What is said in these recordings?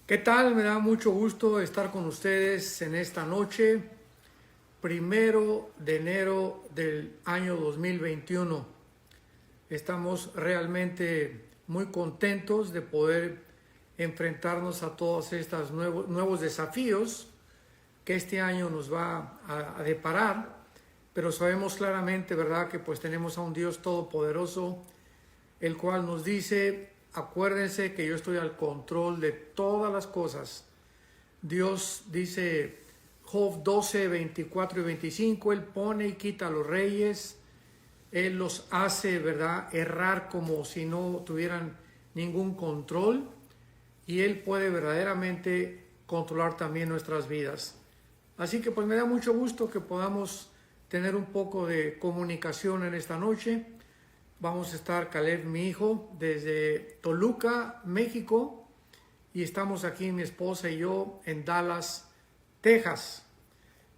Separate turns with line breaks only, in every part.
¿Qué tal? Me da mucho gusto estar con ustedes en esta noche, 1 de enero del año 2021. Estamos realmente muy contentos de poder enfrentarnos a todos estos nuevos desafíos que este año nos va a deparar, pero sabemos claramente, ¿verdad?, que pues tenemos a un Dios todopoderoso, el cual nos dice: acuérdense que yo estoy al control de todas las cosas. Dios dice, Job 12, 24 y 25, Él pone y quita a los reyes, Él los hace, ¿verdad?, errar como si no tuvieran ningún control, y Él puede verdaderamente controlar también nuestras vidas. Así que pues me da mucho gusto que podamos tener un poco de comunicación en esta noche. Vamos a estar Caleb, mi hijo, desde Toluca, México, y estamos aquí mi esposa y yo en Dallas, Texas,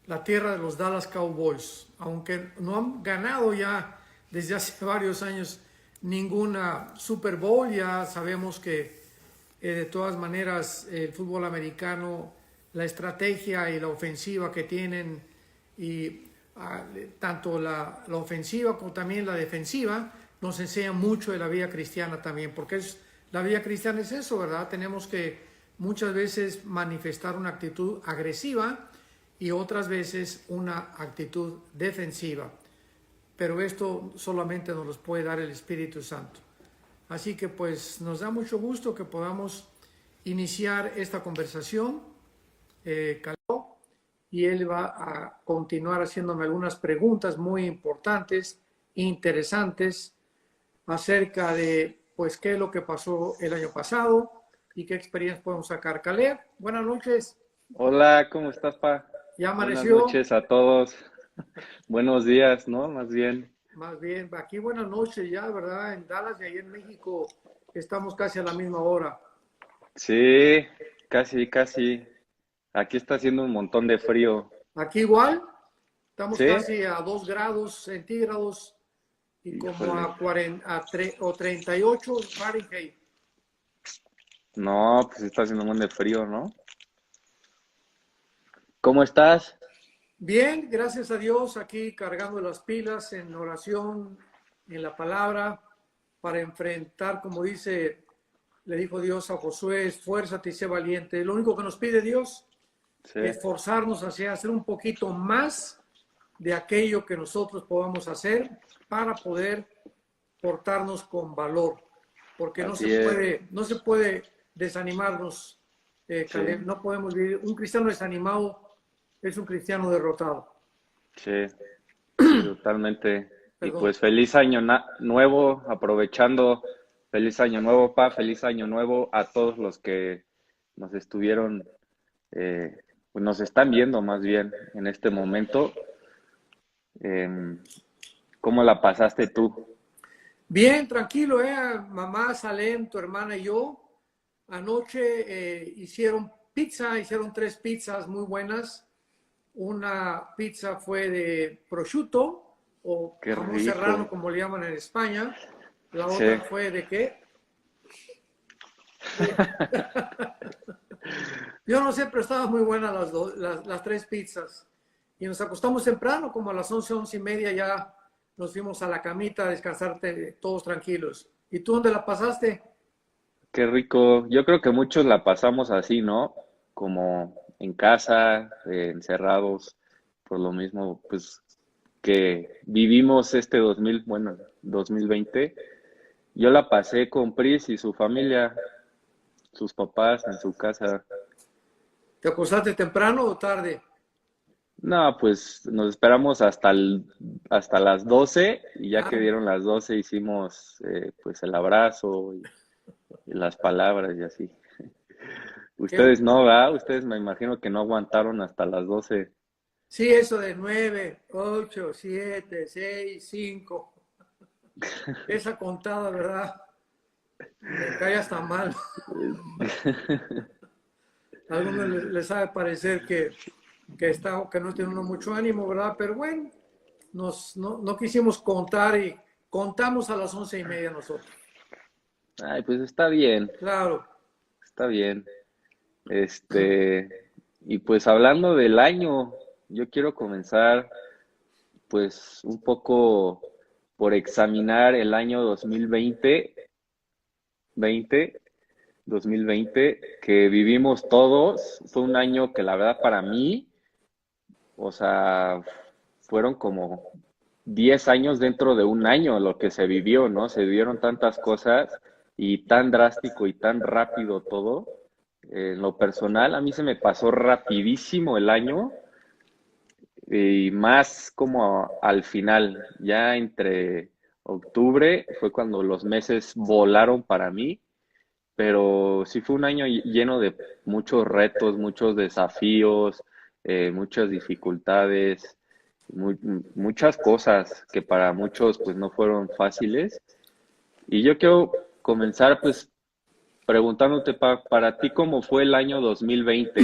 la tierra de los Dallas Cowboys. Aunque no han ganado ya desde hace varios años ninguna Super Bowl, ya sabemos que de todas maneras el fútbol americano, la estrategia y la ofensiva que tienen, y tanto la ofensiva como también la defensiva, nos enseña mucho de la vida cristiana también, porque la vida cristiana es eso, ¿verdad? Tenemos que muchas veces manifestar una actitud agresiva y otras veces una actitud defensiva, pero esto solamente nos los puede dar el Espíritu Santo. Así que pues nos da mucho gusto que podamos iniciar esta conversación, Caló, y él va a continuar haciéndome algunas preguntas muy importantes, interesantes, acerca de pues qué es lo que pasó el año pasado y qué experiencias podemos sacar. Caleb, buenas noches.
Hola, ¿cómo estás, pa?
¿Ya
Buenas
amaneció?
noches a todos. Buenos días, ¿no? Más bien.
Más bien, aquí buenas noches ya, ¿verdad? En Dallas y ahí en México estamos casi a la misma hora.
Sí, casi, casi. Aquí está haciendo un montón de frío.
Aquí igual, estamos
¿Sí?
casi a 2 grados centígrados y como
Híjole.
a 40 o 38 Fahrenheit.
No, pues está haciendo un montón de frío, ¿no? ¿Cómo estás?
Bien, gracias a Dios, aquí cargando las pilas en oración, en la palabra, para enfrentar, como le dijo Dios a Josué: esfuérzate y sé valiente. Lo único que nos pide Dios
Sí,
es forzarnos hacia hacer un poquito más de aquello que nosotros podamos hacer para poder portarnos con valor, porque
así es.
no se puede desanimarnos,
Sí,
Caleb. No podemos vivir. Un cristiano desanimado es un cristiano derrotado.
sí, sí, totalmente. Y
Perdón.
pues feliz año nuevo, aprovechando. Feliz año nuevo, pa. Feliz año nuevo a todos los que nos estuvieron pues nos están viendo más bien en este momento. Eh, ¿Cómo la pasaste tú?
Bien, tranquilo, mamá, Salem, tu hermana y yo. Anoche hicieron pizza, hicieron 3 pizzas muy buenas. Una pizza fue de prosciutto o
Qué
jamón serrano,
rico.
como le llaman en España. La
Sí.
otra fue de qué? Yo no sé, pero estaban muy buenas las 3 pizzas. Y nos acostamos temprano, como a las 11, 11:30, ya nos fuimos a la camita a descansar todos tranquilos. ¿Y tú dónde la pasaste?
Qué rico. Yo creo que muchos la pasamos así, ¿no? Como en casa, encerrados, por lo mismo, pues que vivimos este 2000, bueno, 2020. Yo la pasé con Pris y su familia, sus papás en su casa.
¿Te acostaste temprano o tarde?
No, pues nos esperamos hasta las 12 y ya que
Ah,
dieron las 12 hicimos pues el abrazo y las palabras y así.
qué-
Ustedes no, ¿verdad? Ustedes me imagino que no aguantaron hasta las 12.
sí, eso de 9, 8, 7, 6, 5. Esa contada, ¿verdad? Me cae hasta mal. A algunos les sabe parecer que no tiene uno mucho ánimo, ¿verdad? Pero bueno, no quisimos contar y contamos a las 11:30 nosotros.
Ay, pues está bien,
Claro.
está bien. Y pues hablando del año, yo quiero comenzar pues un poco por examinar el año 2020, 2020 que vivimos todos. Fue un año que la verdad para mí, o sea, fueron como 10 años dentro de un año lo que se vivió, ¿no? Se vivieron tantas cosas y tan drástico y tan rápido todo. En lo personal, a mí se me pasó rapidísimo el año y más como al final, ya entre octubre fue cuando los meses volaron para mí, pero sí fue un año lleno de muchos retos, muchos desafíos, muchas dificultades, muchas cosas que para muchos pues no fueron fáciles. Y yo quiero comenzar pues preguntándote para ti cómo fue el año 2020.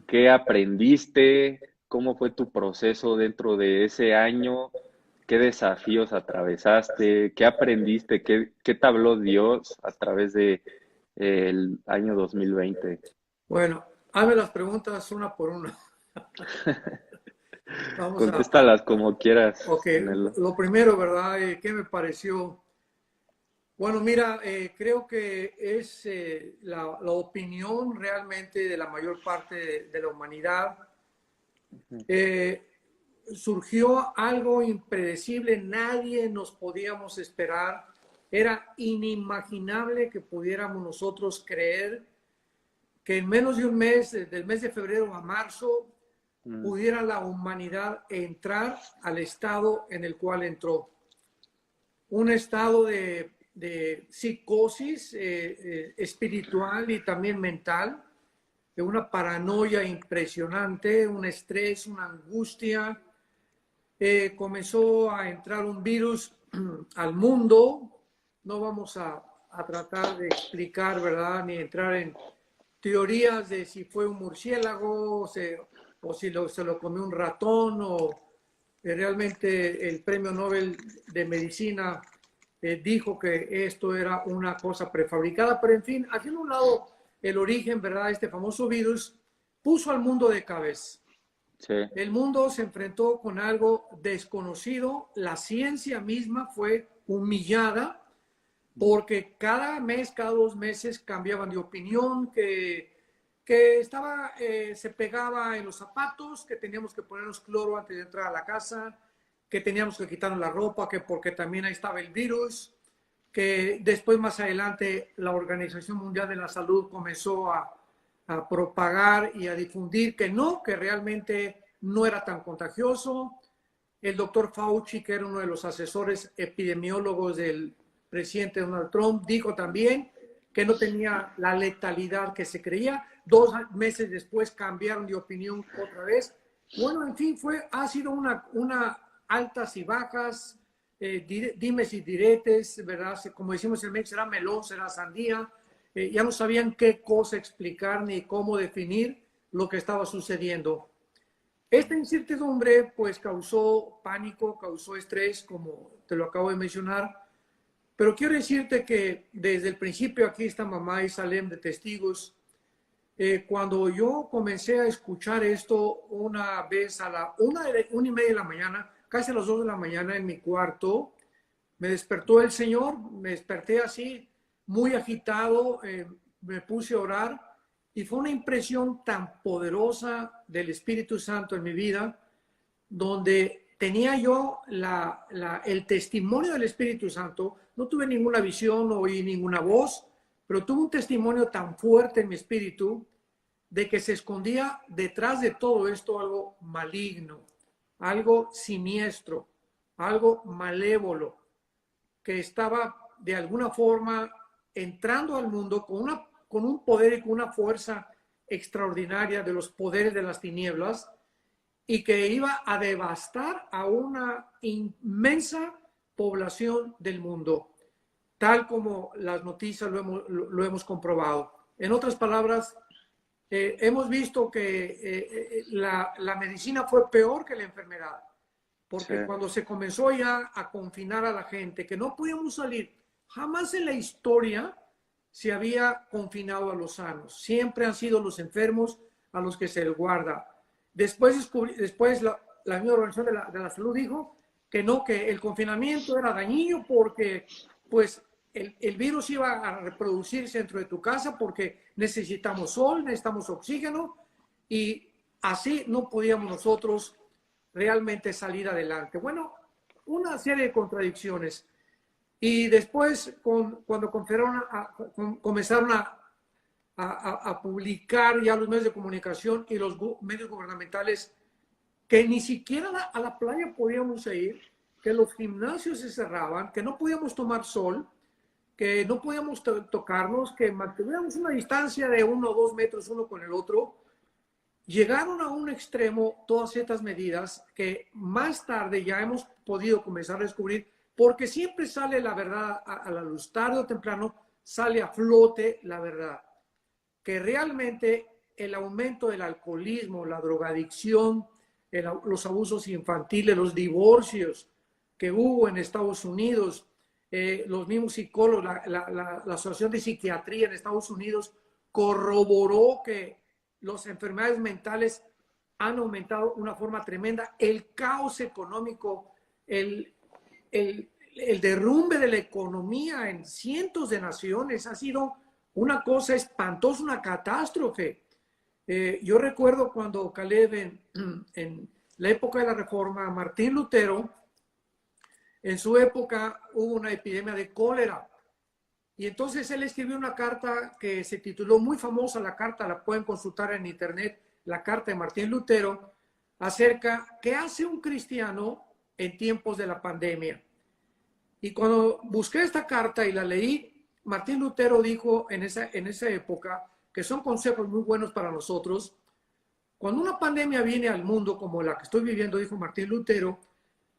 ¿Qué aprendiste? ¿Cómo fue tu proceso dentro de ese año? ¿Qué desafíos atravesaste? ¿Qué aprendiste? ¿Qué te habló Dios a través de el año 2020?
Bueno, hazme las preguntas una por una. Vamos
Contéstalas como quieras.
ok, lo primero, ¿verdad? ¿Qué me pareció? Bueno, mira, creo que es la opinión realmente de la mayor parte de la humanidad. Eh, Surgió algo impredecible, nadie nos podíamos esperar. Era inimaginable que pudiéramos nosotros creer que en menos de un mes, desde el mes de febrero a marzo,
Mm,
pudiera la humanidad entrar al estado en el cual entró. Un estado de psicosis espiritual y también mental, de una paranoia impresionante, un estrés, una angustia. Comenzó a entrar un virus al mundo. No vamos a tratar de explicar, ¿verdad? Ni entrar en teorías de si fue un murciélago o si se lo comió un ratón o realmente el premio Nobel de Medicina dijo que esto era una cosa prefabricada, pero en fin, haciendo un lado el origen, ¿verdad? Este famoso virus puso al mundo de cabeza.
sí,
El mundo se enfrentó con algo desconocido, la ciencia misma fue humillada porque cada mes, cada 2 meses cambiaban de opinión, que se pegaba en los zapatos, que teníamos que ponernos cloro antes de entrar a la casa, que teníamos que quitarnos la ropa, que porque también ahí estaba el virus, que después más adelante la Organización Mundial de la Salud comenzó a propagar y a difundir que no, que realmente no era tan contagioso. El doctor Fauci, que era uno de los asesores epidemiólogos del presidente Donald Trump, dijo también que no tenía la letalidad que se creía. 2 meses después cambiaron de opinión otra vez. Bueno, en fin, ha sido una altas y bajas, dimes y diretes, ¿verdad? Como decimos en México, será melón, será sandía. Ya no sabían qué cosa explicar ni cómo definir lo que estaba sucediendo. Esta incertidumbre pues causó pánico, causó estrés, como te lo acabo de mencionar, pero quiero decirte que desde el principio aquí está Mamá y Salem de testigos. Cuando yo comencé a escuchar esto una vez a la 1:30 de la mañana, casi a las 2 de la mañana en mi cuarto, me despertó el Señor, me desperté así, muy agitado, me puse a orar y fue una impresión tan poderosa del Espíritu Santo en mi vida, donde tenía yo el testimonio del Espíritu Santo. No tuve ninguna visión, no oí ninguna voz, pero tuve un testimonio tan fuerte en mi espíritu de que se escondía detrás de todo esto algo maligno, algo siniestro, algo malévolo, que estaba de alguna forma entrando al mundo con un poder y con una fuerza extraordinaria de los poderes de las tinieblas y que iba a devastar a una inmensa población del mundo, tal como las noticias lo hemos comprobado. En otras palabras, hemos visto que la medicina fue peor que la enfermedad,
sí,
porque cuando se comenzó ya a confinar a la gente, que no podíamos salir, jamás en la historia se había confinado a los sanos. Siempre han sido los enfermos a los que se les guarda. Después la misma Organización de la Salud dijo que no, que el confinamiento era dañino porque pues el virus iba a reproducirse dentro de tu casa porque necesitamos sol, necesitamos oxígeno y así no podíamos nosotros realmente salir adelante. Bueno, una serie de contradicciones. Y después, cuando comenzaron a publicar ya los medios de comunicación y los medios gubernamentales que ni siquiera a la playa podíamos ir, que los gimnasios se cerraban, que no podíamos tomar sol, que no podíamos tocarnos, que mantuviéramos una distancia de 1 o 2 metros uno con el otro, llegaron a un extremo todas estas medidas que más tarde ya hemos podido comenzar a descubrir, porque siempre sale la verdad a la luz, tarde o temprano sale a flote la verdad, que realmente el aumento del alcoholismo, la drogadicción, los abusos infantiles, los divorcios que hubo en Estados Unidos, los mismos psicólogos, la Asociación de Psiquiatría en Estados Unidos corroboró que las enfermedades mentales han aumentado de una forma tremenda, el caos económico, el derrumbe de la economía en cientos de naciones ha sido una cosa espantosa, una catástrofe. Yo recuerdo cuando Caleb, en la época de la Reforma, Martín Lutero, en su época hubo una epidemia de cólera. Y entonces él escribió una carta que se tituló, muy famosa la carta, la pueden consultar en internet, la carta de Martín Lutero, acerca qué hace un cristiano en tiempos de la pandemia. Y cuando busqué esta carta y la leí, Martín Lutero dijo en esa época, que son consejos muy buenos para nosotros, cuando una pandemia viene al mundo como la que estoy viviendo, dijo Martín Lutero,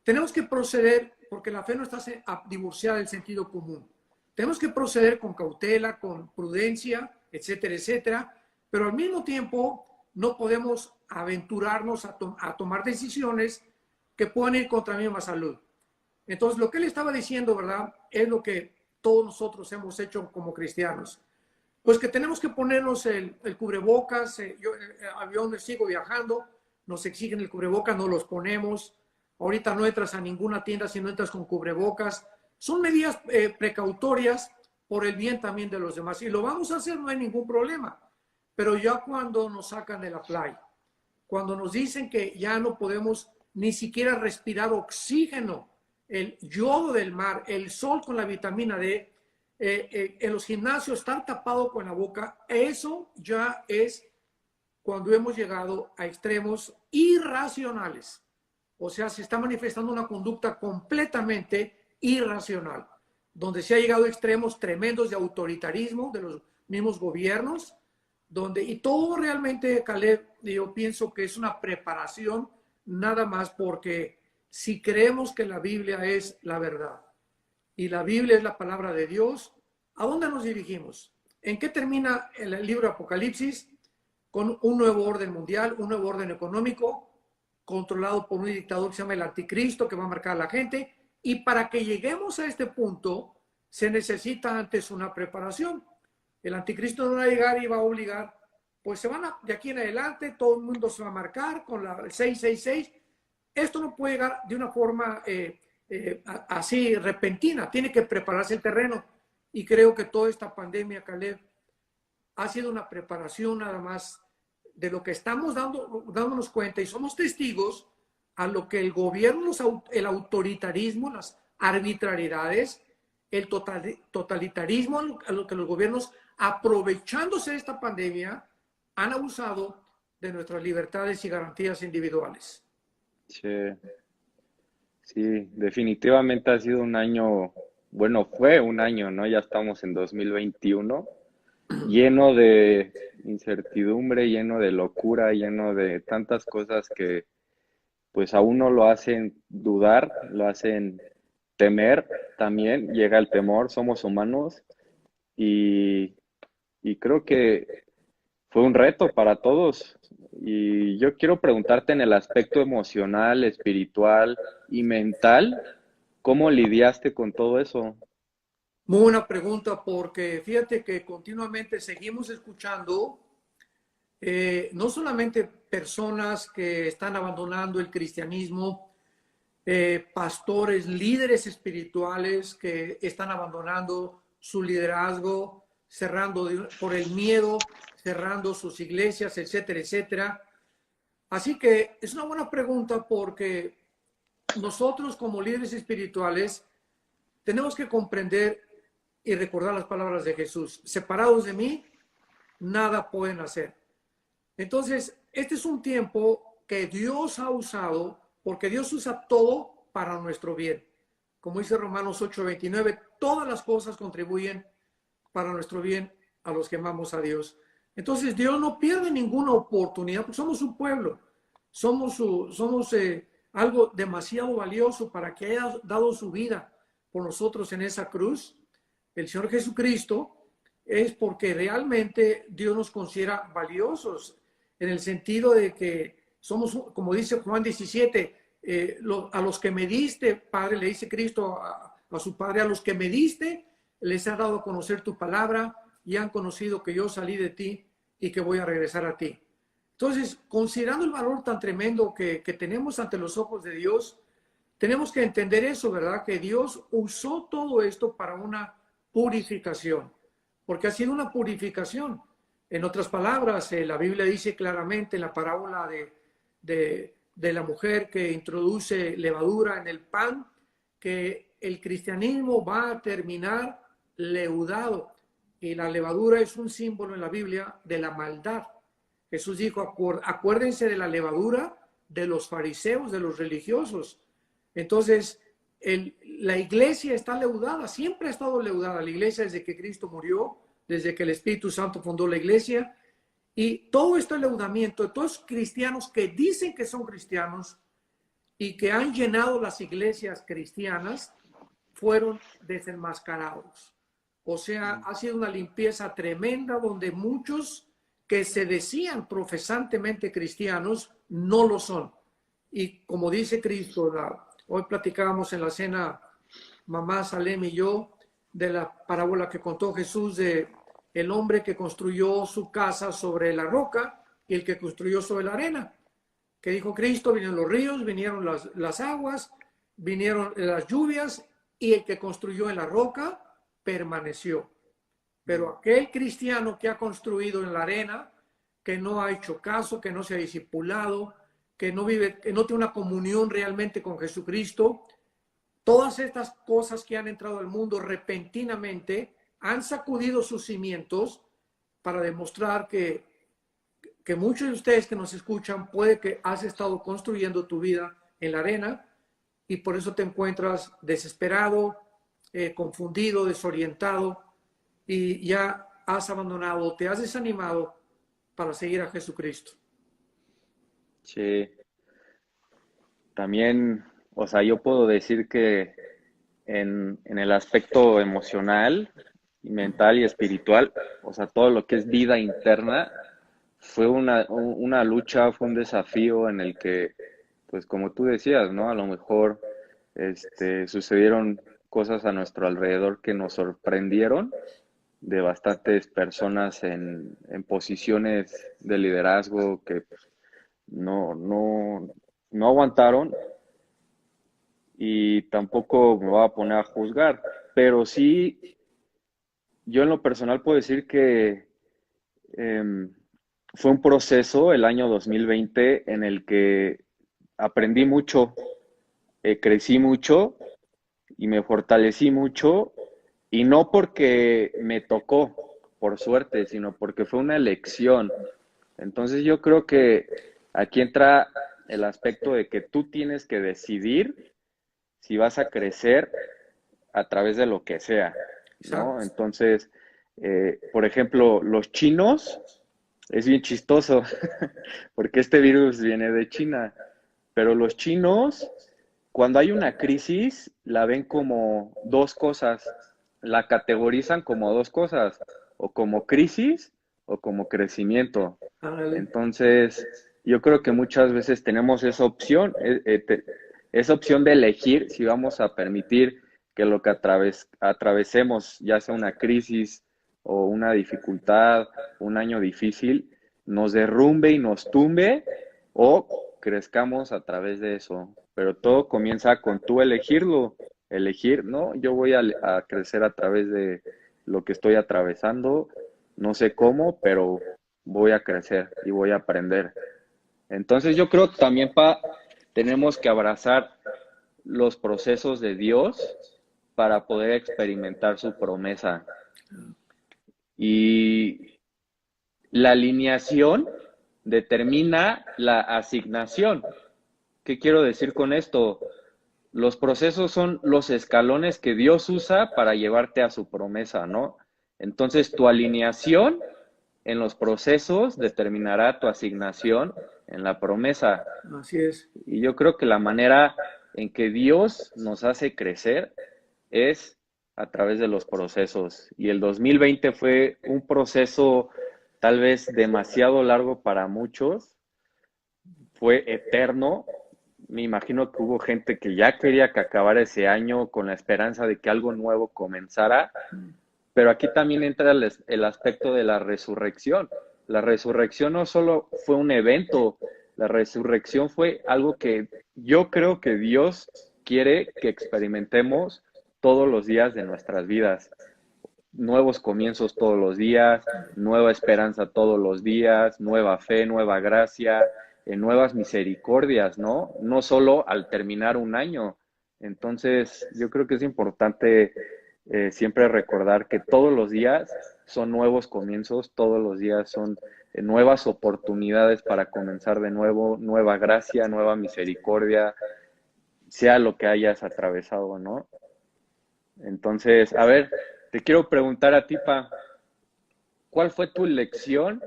tenemos que proceder, porque la fe no está divorciada del sentido común. Tenemos que proceder con cautela, con prudencia, etcétera, etcétera, pero al mismo tiempo no podemos aventurarnos a tomar decisiones que puedan ir contra la misma salud. Entonces, lo que él estaba diciendo, ¿verdad?, es lo que todos nosotros hemos hecho como cristianos. Pues que tenemos que ponernos el cubrebocas. Yo avión sigo viajando, nos exigen el cubrebocas, no los ponemos. Ahorita no entras a ninguna tienda si no entras con cubrebocas. Son medidas precautorias por el bien también de los demás. Y lo vamos a hacer, no hay ningún problema. Pero ya cuando nos sacan de la playa, cuando nos dicen que ya no podemos ni siquiera respirar oxígeno, el yodo del mar, el sol con la vitamina D, en los gimnasios estar tapado con la boca, eso ya es cuando hemos llegado a extremos irracionales. O sea, se está manifestando una conducta completamente irracional, donde se ha llegado a extremos tremendos de autoritarismo de los mismos gobiernos, y todo realmente, Caleb, yo pienso que es una preparación nada más, porque si creemos que la Biblia es la verdad y la Biblia es la palabra de Dios, ¿a dónde nos dirigimos? ¿En qué termina el libro de Apocalipsis? Con un nuevo orden mundial, un nuevo orden económico, controlado por un dictador que se llama el Anticristo, que va a marcar a la gente. Y para que lleguemos a este punto, se necesita antes una preparación. El Anticristo no va a llegar y va a obligar, pues de aquí en adelante, todo el mundo se va a marcar con la 666. Esto no puede llegar de una forma así repentina, tiene que prepararse el terreno. Y creo que toda esta pandemia, Caleb, ha sido una preparación nada más de lo que estamos dándonos cuenta, y somos testigos a lo que el gobierno, el autoritarismo, las arbitrariedades, el totalitarismo, a lo que los gobiernos, aprovechándose de esta pandemia, han abusado de nuestras libertades y garantías individuales.
Sí, sí, definitivamente ha sido un año, bueno, fue un año, ¿no? Ya estamos en 2021, lleno de incertidumbre, lleno de locura, lleno de tantas cosas que pues a uno lo hacen dudar, lo hacen temer también, llega el temor, somos humanos y, y creo que fue un reto para todos. Y yo quiero preguntarte en el aspecto emocional, espiritual y mental, ¿cómo lidiaste con todo eso?
Muy buena pregunta, porque fíjate que continuamente seguimos escuchando no solamente personas que están abandonando el cristianismo, pastores, líderes espirituales que están abandonando su liderazgo, cerrando por el miedo, cerrando sus iglesias, etcétera, etcétera. Así que es una buena pregunta porque nosotros como líderes espirituales tenemos que comprender y recordar las palabras de Jesús. Separados de mí, nada pueden hacer. Entonces, este es un tiempo que Dios ha usado, porque Dios usa todo para nuestro bien. Como dice Romanos 8:29, todas las cosas contribuyen para nuestro bien a los que amamos a Dios. Entonces, Dios no pierde ninguna oportunidad, porque somos un pueblo, somos algo demasiado valioso para que haya dado su vida por nosotros en esa cruz. El Señor Jesucristo es porque realmente Dios nos considera valiosos en el sentido de que somos, como dice Juan 17, a los que me diste, Padre, le dice Cristo a su Padre, a los que me diste, les ha dado a conocer tu palabra y han conocido que yo salí de ti y que voy a regresar a ti. Entonces, considerando el valor tan tremendo que tenemos ante los ojos de Dios, tenemos que entender eso, ¿verdad? Que Dios usó todo esto para una purificación, porque ha sido una purificación. En otras palabras, la Biblia dice claramente en la parábola de la mujer que introduce levadura en el pan, que el cristianismo va a terminar leudado. Y la levadura es un símbolo en la Biblia de la maldad. Jesús dijo, acuérdense de la levadura de los fariseos, de los religiosos. Entonces, la iglesia está leudada, siempre ha estado leudada. La iglesia desde que Cristo murió, desde que el Espíritu Santo fundó la iglesia. Y todo este leudamiento, todos cristianos que dicen que son cristianos y que han llenado las iglesias cristianas, fueron desenmascarados. O sea, ha sido una limpieza tremenda donde muchos que se decían profesantemente cristianos no lo son. Y como dice Cristo, hoy platicábamos en la cena, mamá Salem y yo, de la parábola que contó Jesús de el hombre que construyó su casa sobre la roca y el que construyó sobre la arena. Que dijo Cristo, vinieron los ríos, vinieron las aguas, vinieron las lluvias y el que construyó en la roca permaneció. Pero aquel cristiano que ha construido en la arena, que no ha hecho caso, que no se ha discipulado, que no vive, que no tiene una comunión realmente con Jesucristo, todas estas cosas que han entrado al mundo repentinamente han sacudido sus cimientos para demostrar que muchos de ustedes que nos escuchan puede que has estado construyendo tu vida en la arena y por eso te encuentras desesperado, confundido, desorientado y ya has abandonado, te has desanimado para seguir a Jesucristo.
Sí, también, o sea, yo puedo decir que en el aspecto emocional, mental y espiritual, o sea, todo lo que es vida interna, fue una lucha, fue un desafío en el que, pues como tú decías, ¿no? A lo mejor sucedieron cosas a nuestro alrededor que nos sorprendieron de bastantes personas en posiciones de liderazgo que pues, no aguantaron y tampoco me voy a poner a juzgar, pero sí, yo en lo personal puedo decir que eh, fue un proceso el año 2020 en el que aprendí mucho, crecí mucho y me fortalecí mucho y no porque me tocó, por suerte, sino porque fue una elección. Entonces yo creo que aquí entra el aspecto de que tú tienes que decidir si vas a crecer a través de lo que sea, ¿no?
Exacto.
Entonces, por ejemplo, los chinos, es bien chistoso, porque este virus viene de China, pero los chinos, cuando hay una crisis, la ven como dos cosas, la categorizan como dos cosas, o como crisis o como crecimiento.
Ándale.
Entonces, yo creo que muchas veces tenemos esa opción, esa opción de elegir si vamos a permitir que lo que atravesemos, ya sea una crisis o una dificultad, un año difícil, nos derrumbe y nos tumbe o crezcamos a través de eso. Pero todo comienza con tú elegirlo, elegir, ¿no? Yo voy a crecer a través de lo que estoy atravesando, no sé cómo, pero voy a crecer y voy a aprender. Entonces yo creo que también tenemos que abrazar los procesos de Dios para poder experimentar su promesa. Y la alineación determina la asignación. ¿Qué quiero decir con esto? Los procesos son los escalones que Dios usa para llevarte a su promesa, ¿no? Entonces, tu alineación en los procesos determinará tu asignación en la promesa.
Así es.
Y yo creo que la manera en que Dios nos hace crecer es a través de los procesos. Y el 2020 fue un proceso tal vez demasiado largo para muchos, fue eterno. Me imagino que hubo gente que ya quería que acabara ese año con la esperanza de que algo nuevo comenzara, pero aquí también entra el aspecto de la resurrección. La resurrección no solo fue un evento, la resurrección fue algo que yo creo que Dios quiere que experimentemos todos los días de nuestras vidas. Nuevos comienzos todos los días, nueva esperanza todos los días, nueva fe, nueva gracia, nuevas misericordias, ¿no? No solo al terminar un año. Entonces, yo creo que es importante siempre recordar que todos los días son nuevos comienzos, todos los días son nuevas oportunidades para comenzar de nuevo, nueva gracia, nueva misericordia, sea lo que hayas atravesado, ¿no? Entonces, a ver, te quiero preguntar a ti, Pa, ¿cuál fue tu lección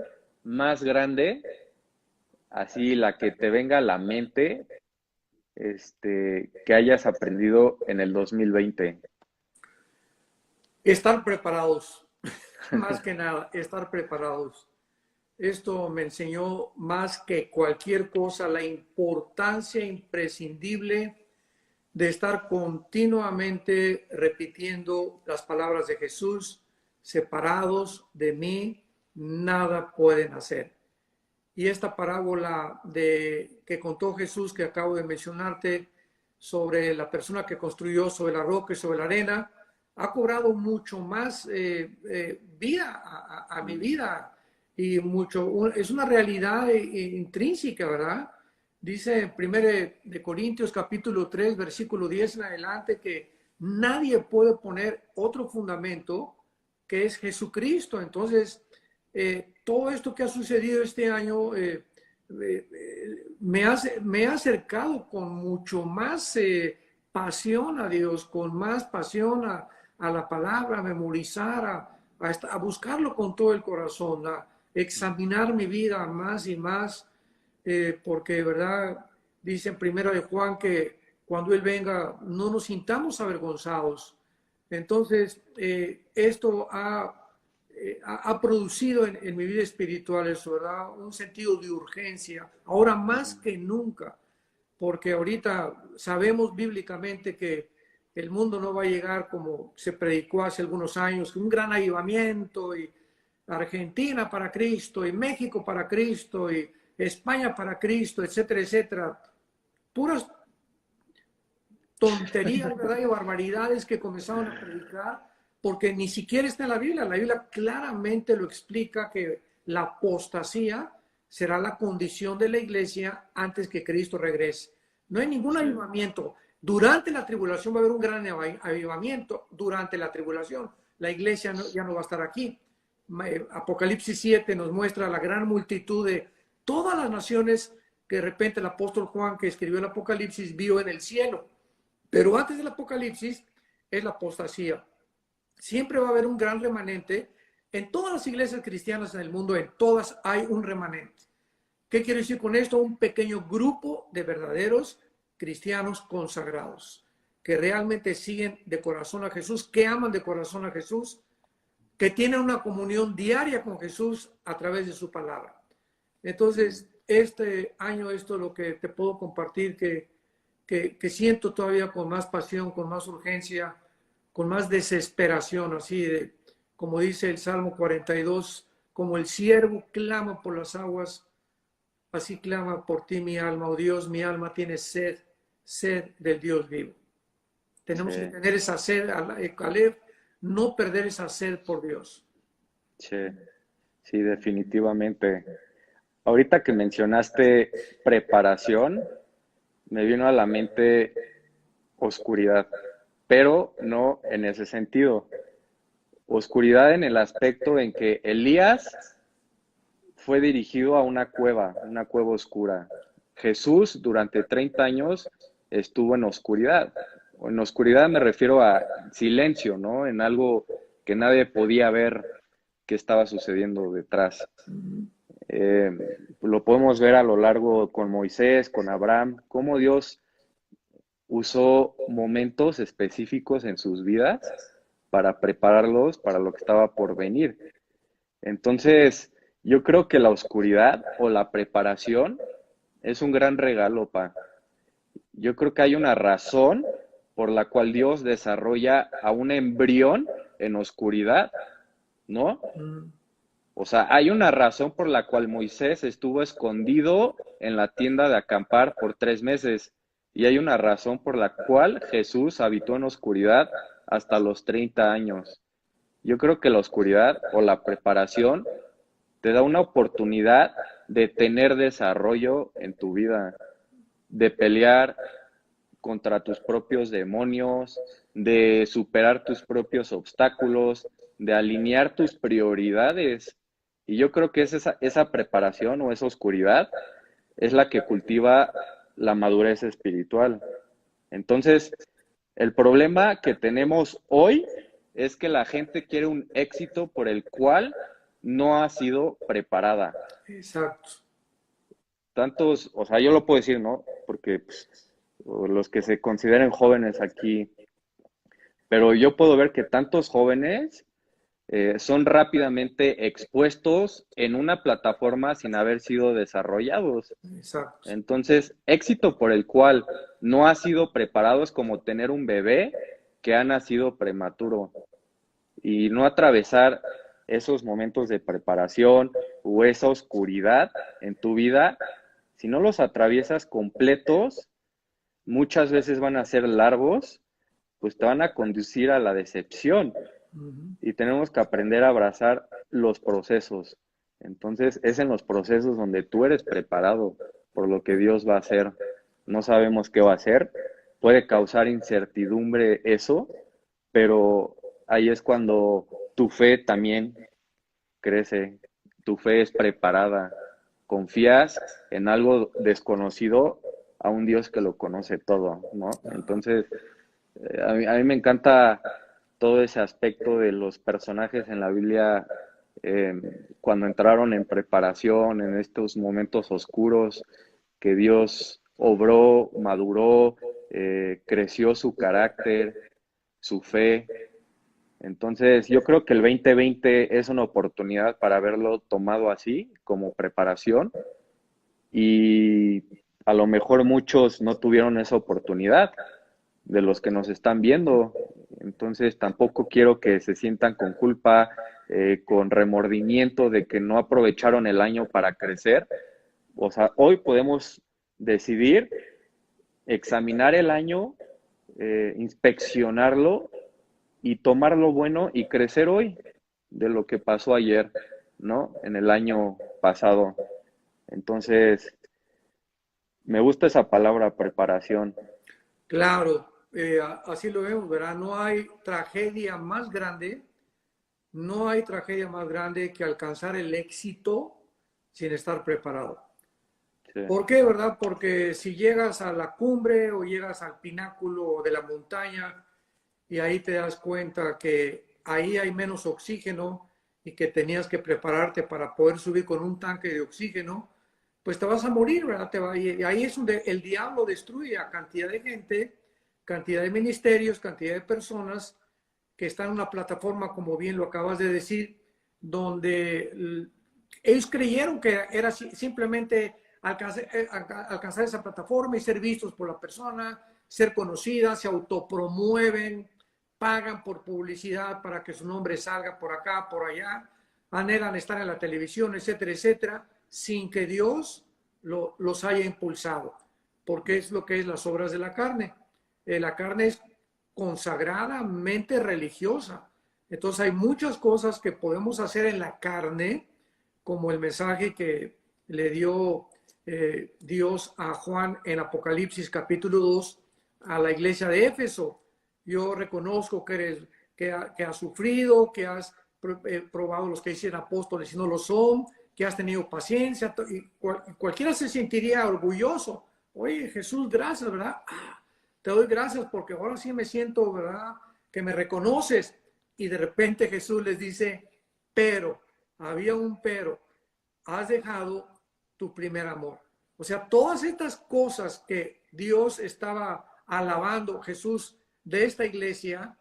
más grande, así la que te venga a la mente, que hayas aprendido en el 2020?
Estar preparados, más que nada, estar preparados. Esto me enseñó más que cualquier cosa la importancia imprescindible de estar continuamente repitiendo las palabras de Jesús: separados de mí, nada pueden hacer. Y esta parábola que contó Jesús, que acabo de mencionarte, sobre la persona que construyó sobre la roca y sobre la arena, ha cobrado mucho más vida a mi vida, y es una realidad intrínseca, ¿verdad? Dice en 1 de Corintios capítulo 3, versículo 10 en adelante, que nadie puede poner otro fundamento que es Jesucristo. Entonces, todo esto que ha sucedido este año me ha acercado con mucho más pasión a Dios, con más pasión a la palabra, a memorizar, a buscarlo con todo el corazón, a examinar mi vida más y más, porque de verdad dice en 1 de Juan que cuando Él venga no nos sintamos avergonzados. Entonces, esto ha producido en mi vida espiritual eso, ¿verdad? Un sentido de urgencia, ahora más que nunca, porque ahorita sabemos bíblicamente que el mundo no va a llegar como se predicó hace algunos años, un gran avivamiento, y Argentina para Cristo, y México para Cristo, y España para Cristo, etcétera, etcétera. Puras tonterías, ¿verdad? Y barbaridades que comenzaron a predicar, porque ni siquiera está en la Biblia. La Biblia claramente lo explica, que la apostasía será la condición de la iglesia antes que Cristo regrese. No hay ningún avivamiento. Durante la tribulación va a haber un gran avivamiento. Durante la tribulación la iglesia ya no va a estar aquí. Apocalipsis 7 nos muestra la gran multitud de todas las naciones que de repente el apóstol Juan, que escribió el Apocalipsis, vio en el cielo. Pero antes del Apocalipsis es la apostasía. Siempre va a haber un gran remanente. En todas las iglesias cristianas en el mundo, en todas hay un remanente. ¿Qué quiero decir con esto? Un pequeño grupo de verdaderos cristianos consagrados, que realmente siguen de corazón a Jesús, que aman de corazón a Jesús, que tienen una comunión diaria con Jesús a través de su palabra. Entonces, este año esto es lo que te puedo compartir, que siento todavía con más pasión, con más urgencia, con más desesperación, así de, como dice el Salmo 42, como el siervo clama por las aguas, así clama por ti mi alma, oh Dios, mi alma tiene sed, sed del Dios vivo.
Sí,
Tenemos que tener esa sed, Caleb, no perder esa sed por Dios.
sí, sí, definitivamente. Ahorita que mencionaste preparación, me vino a la mente oscuridad, pero no en ese sentido. Oscuridad en el aspecto en que Elías fue dirigido a una cueva oscura. Jesús durante 30 años estuvo en oscuridad. En oscuridad me refiero a silencio, ¿no? En algo que nadie podía ver qué estaba sucediendo detrás. Eh, lo podemos ver a lo largo con Moisés, con Abraham, cómo Dios usó momentos específicos en sus vidas para prepararlos para lo que estaba por venir. Entonces, yo creo que la oscuridad o la preparación es un gran regalo, pa. Yo creo que hay una razón por la cual Dios desarrolla a un embrión en oscuridad, ¿no? O sea, hay una razón por la cual Moisés estuvo escondido en la tienda de acampar por 3 meses. Y hay una razón por la cual Jesús habitó en oscuridad hasta los 30 años. Yo creo que la oscuridad o la preparación te da una oportunidad de tener desarrollo en tu vida, de pelear contra tus propios demonios, de superar tus propios obstáculos, de alinear tus prioridades. Y yo creo que es esa preparación o esa oscuridad es la que cultiva la madurez espiritual. Entonces, el problema que tenemos hoy es que la gente quiere un éxito por el cual no ha sido preparada.
Exacto.
Tantos, o sea, yo lo puedo decir, ¿no? Porque pues, los que se consideren jóvenes aquí, pero yo puedo ver que tantos jóvenes son rápidamente expuestos en una plataforma sin haber sido desarrollados.
Exacto.
Entonces, éxito por el cual no ha sido preparado es como tener un bebé que ha nacido prematuro y no atravesar esos momentos de preparación o esa oscuridad en tu vida, si no los atraviesas completos, muchas veces van a ser largos, pues te van a conducir a la decepción y tenemos que aprender a abrazar los procesos. Entonces, es en los procesos donde tú eres preparado por lo que Dios va a hacer. No sabemos qué va a hacer. Puede causar incertidumbre eso, pero ahí es cuando tu fe también crece. Tu fe es preparada. Confías en algo desconocido a un Dios que lo conoce todo, ¿no? Entonces, a mí me encanta todo ese aspecto de los personajes en la Biblia cuando entraron en preparación, en estos momentos oscuros, que Dios obró, maduró, creció su carácter, su fe. Entonces, yo creo que el 2020 es una oportunidad para haberlo tomado así, como preparación, y a lo mejor muchos no tuvieron esa oportunidad de los que nos están viendo. Entonces tampoco quiero que se sientan con culpa, con remordimiento de que no aprovecharon el año para crecer. O sea, hoy podemos decidir examinar el año, inspeccionarlo y tomar lo bueno y crecer hoy de lo que pasó ayer, ¿no? En el año pasado. Entonces, me gusta esa palabra, preparación.
Claro, así lo vemos, ¿verdad? No hay tragedia más grande que alcanzar el éxito sin estar preparado.
Sí,
¿Por qué, verdad? Porque si llegas a la cumbre o llegas al pináculo de la montaña y ahí te das cuenta que ahí hay menos oxígeno y que tenías que prepararte para poder subir con un tanque de oxígeno, pues te vas a morir, ¿verdad? Y ahí es donde el diablo destruye a cantidad de gente, cantidad de ministerios, cantidad de personas que están en una plataforma, como bien lo acabas de decir, donde ellos creyeron que era simplemente alcanzar esa plataforma y ser vistos por la persona, ser conocidas, se autopromueven, pagan por publicidad para que su nombre salga por acá, por allá, anhelan estar en la televisión, etcétera, etcétera, sin que Dios los haya impulsado, porque es lo que es las obras de la carne. La carne es consagradamente religiosa. Entonces hay muchas cosas que podemos hacer en la carne, como el mensaje que le dio Dios a Juan en Apocalipsis capítulo 2 a la iglesia de Éfeso. Yo reconozco que has sufrido, que has probado los que dicen apóstoles y no lo son, que has tenido paciencia, y cualquiera se sentiría orgulloso. Oye, Jesús, gracias, ¿verdad? Te doy gracias porque ahora sí me siento, ¿verdad? Que me reconoces. Y de repente Jesús les dice, pero, había un pero, has dejado tu primer amor. O sea, todas estas cosas que Dios estaba alabando, Jesús, de esta iglesia,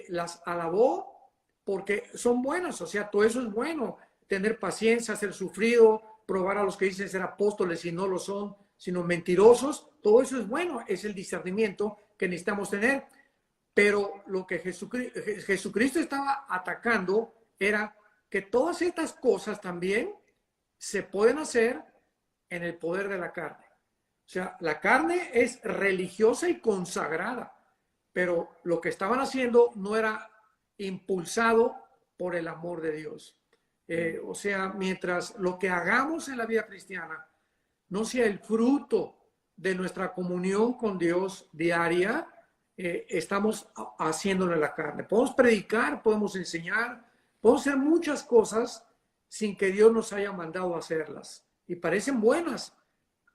las alabó porque son buenas. O sea, todo eso es bueno. Tener paciencia, ser sufrido, probar a los que dicen ser apóstoles y no lo son, sino mentirosos. Todo eso es bueno. Es el discernimiento que necesitamos tener. Pero lo que Jesucristo estaba atacando era que todas estas cosas también se pueden hacer en el poder de la carne. O sea, la carne es religiosa y consagrada, pero lo que estaban haciendo no era impulsado por el amor de Dios. O sea, mientras lo que hagamos en la vida cristiana no sea el fruto de nuestra comunión con Dios diaria, estamos haciéndolo en la carne. Podemos predicar, podemos enseñar, podemos hacer muchas cosas sin que Dios nos haya mandado a hacerlas. Y parecen buenas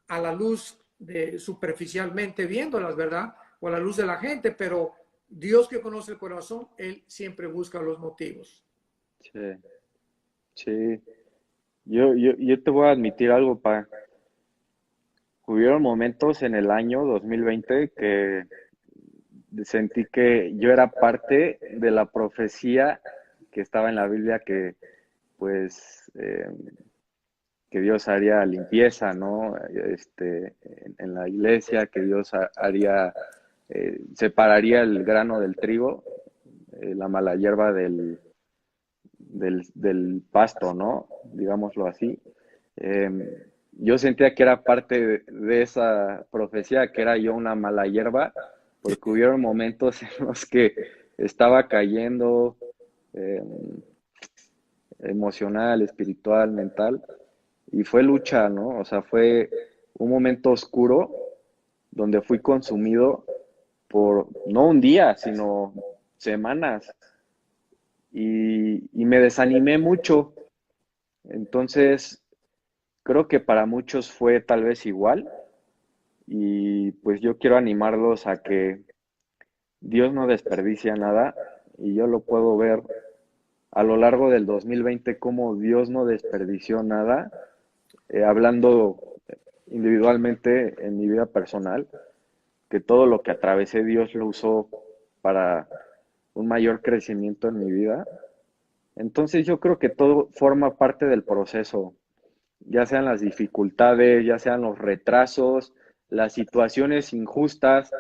a la luz de superficialmente viéndolas, ¿verdad? O a la luz de la gente, pero Dios que conoce el corazón, Él siempre busca los motivos.
Sí, sí. Yo te voy a admitir algo, pa. Hubieron momentos en el año 2020 que sentí que yo era parte de la profecía que estaba en la Biblia que, pues, que Dios haría limpieza, ¿no? En la iglesia, que Dios haría, separaría el grano del trigo, la mala hierba del pasto, ¿no? Digámoslo así. Yo sentía que era parte de esa profecía, que era yo una mala hierba, porque hubieron momentos en los que estaba cayendo eh, emocional, espiritual, mental, y fue lucha, ¿no? O sea, fue un momento oscuro donde fui consumido por no un día, sino semanas, y me desanimé mucho. Entonces, creo que para muchos fue tal vez igual, y pues yo quiero animarlos a que Dios no desperdicia nada, y yo lo puedo ver a lo largo del 2020 como Dios no desperdició nada, hablando individualmente en mi vida personal, que todo lo que atravesé Dios lo usó para un mayor crecimiento en mi vida. Entonces yo creo que todo forma parte del proceso, ya sean las dificultades, ya sean los retrasos, las situaciones injustas.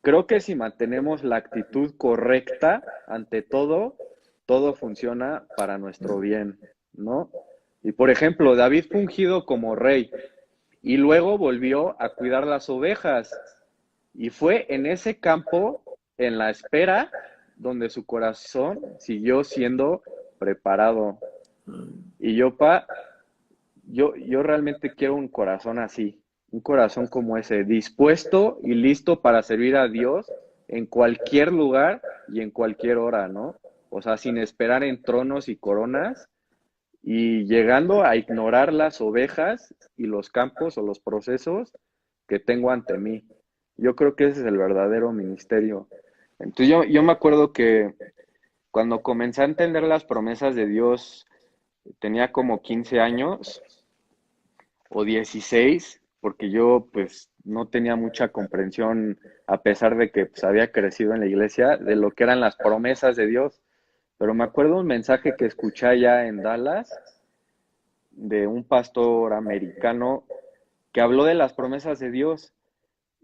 Creo que si mantenemos la actitud correcta ante todo, todo funciona para nuestro bien, ¿no? Y por ejemplo, David fue ungido como rey y luego volvió a cuidar las ovejas. Y fue en ese campo, en la espera, donde su corazón siguió siendo preparado. Y yo realmente quiero un corazón así, un corazón como ese, dispuesto y listo para servir a Dios en cualquier lugar y en cualquier hora, ¿no? O sea, sin esperar en tronos y coronas y llegando a ignorar las ovejas y los campos o los procesos que tengo ante mí. Yo creo que ese es el verdadero ministerio. Entonces yo me acuerdo que cuando comencé a entender las promesas de Dios, tenía como 15 años o 16, porque yo pues no tenía mucha comprensión, a pesar de que pues, había crecido en la iglesia, de lo que eran las promesas de Dios. Pero me acuerdo un mensaje que escuché allá en Dallas de un pastor americano que habló de las promesas de Dios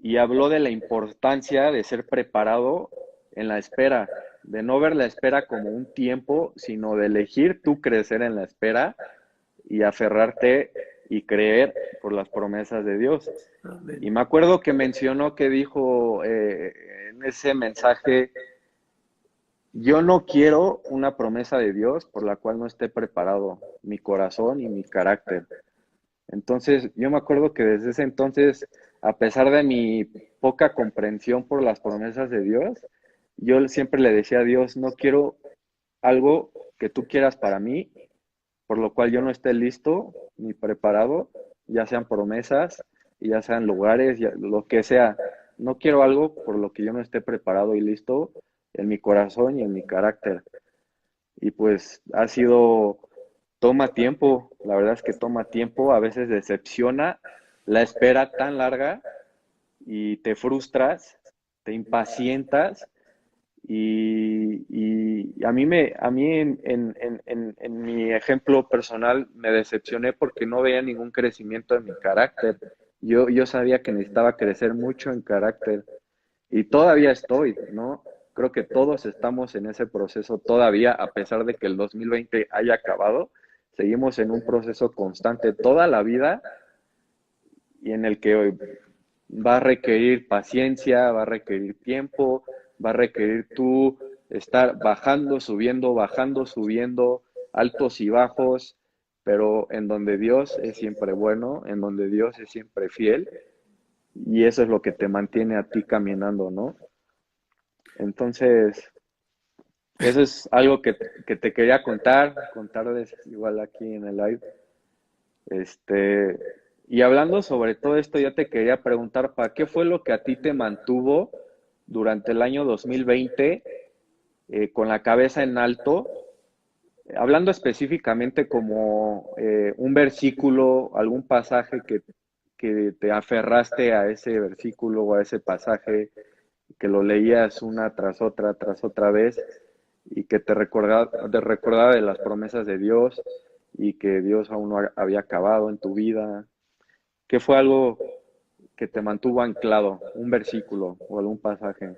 y habló de la importancia de ser preparado en la espera, de no ver la espera como un tiempo, sino de elegir tú crecer en la espera y aferrarte y creer por las promesas de Dios. Y
Amén.
me acuerdo que mencionó que dijo en ese mensaje, yo no quiero una promesa de Dios por la cual no esté preparado mi corazón y mi carácter. Entonces, yo me acuerdo que desde ese entonces, a pesar de mi poca comprensión por las promesas de Dios, yo siempre le decía a Dios, no quiero algo que tú quieras para mí, por lo cual yo no esté listo ni preparado, ya sean promesas, ya sean lugares, ya, lo que sea. No quiero algo por lo que yo no esté preparado y listo en mi corazón y en mi carácter. Y pues ha sido, toma tiempo, la verdad es que toma tiempo, a veces decepciona la espera tan larga y te frustras, te impacientas y a mí en mi ejemplo personal me decepcioné porque no veía ningún crecimiento en mi carácter. Yo sabía que necesitaba crecer mucho en carácter y todavía estoy, ¿no? Creo que todos estamos en ese proceso todavía, a pesar de que el 2020 haya acabado, seguimos en un proceso constante toda la vida y en el que hoy va a requerir paciencia, va a requerir tiempo, va a requerir tú estar bajando, subiendo, altos y bajos, pero en donde Dios es siempre bueno, en donde Dios es siempre fiel, y eso es lo que te mantiene a ti caminando, ¿no? Entonces, eso es algo que te quería contarles igual aquí en el live. Este, y hablando sobre todo esto, yo te quería preguntar, ¿para qué fue lo que a ti te mantuvo durante el año 2020 con la cabeza en alto? Hablando específicamente como un versículo, algún pasaje que te aferraste a ese versículo o a ese pasaje, que lo leías una tras otra vez y que te recordaba de las promesas de Dios y que Dios aún no había acabado en tu vida. ¿Qué fue algo que te mantuvo anclado? ¿Un versículo o algún pasaje?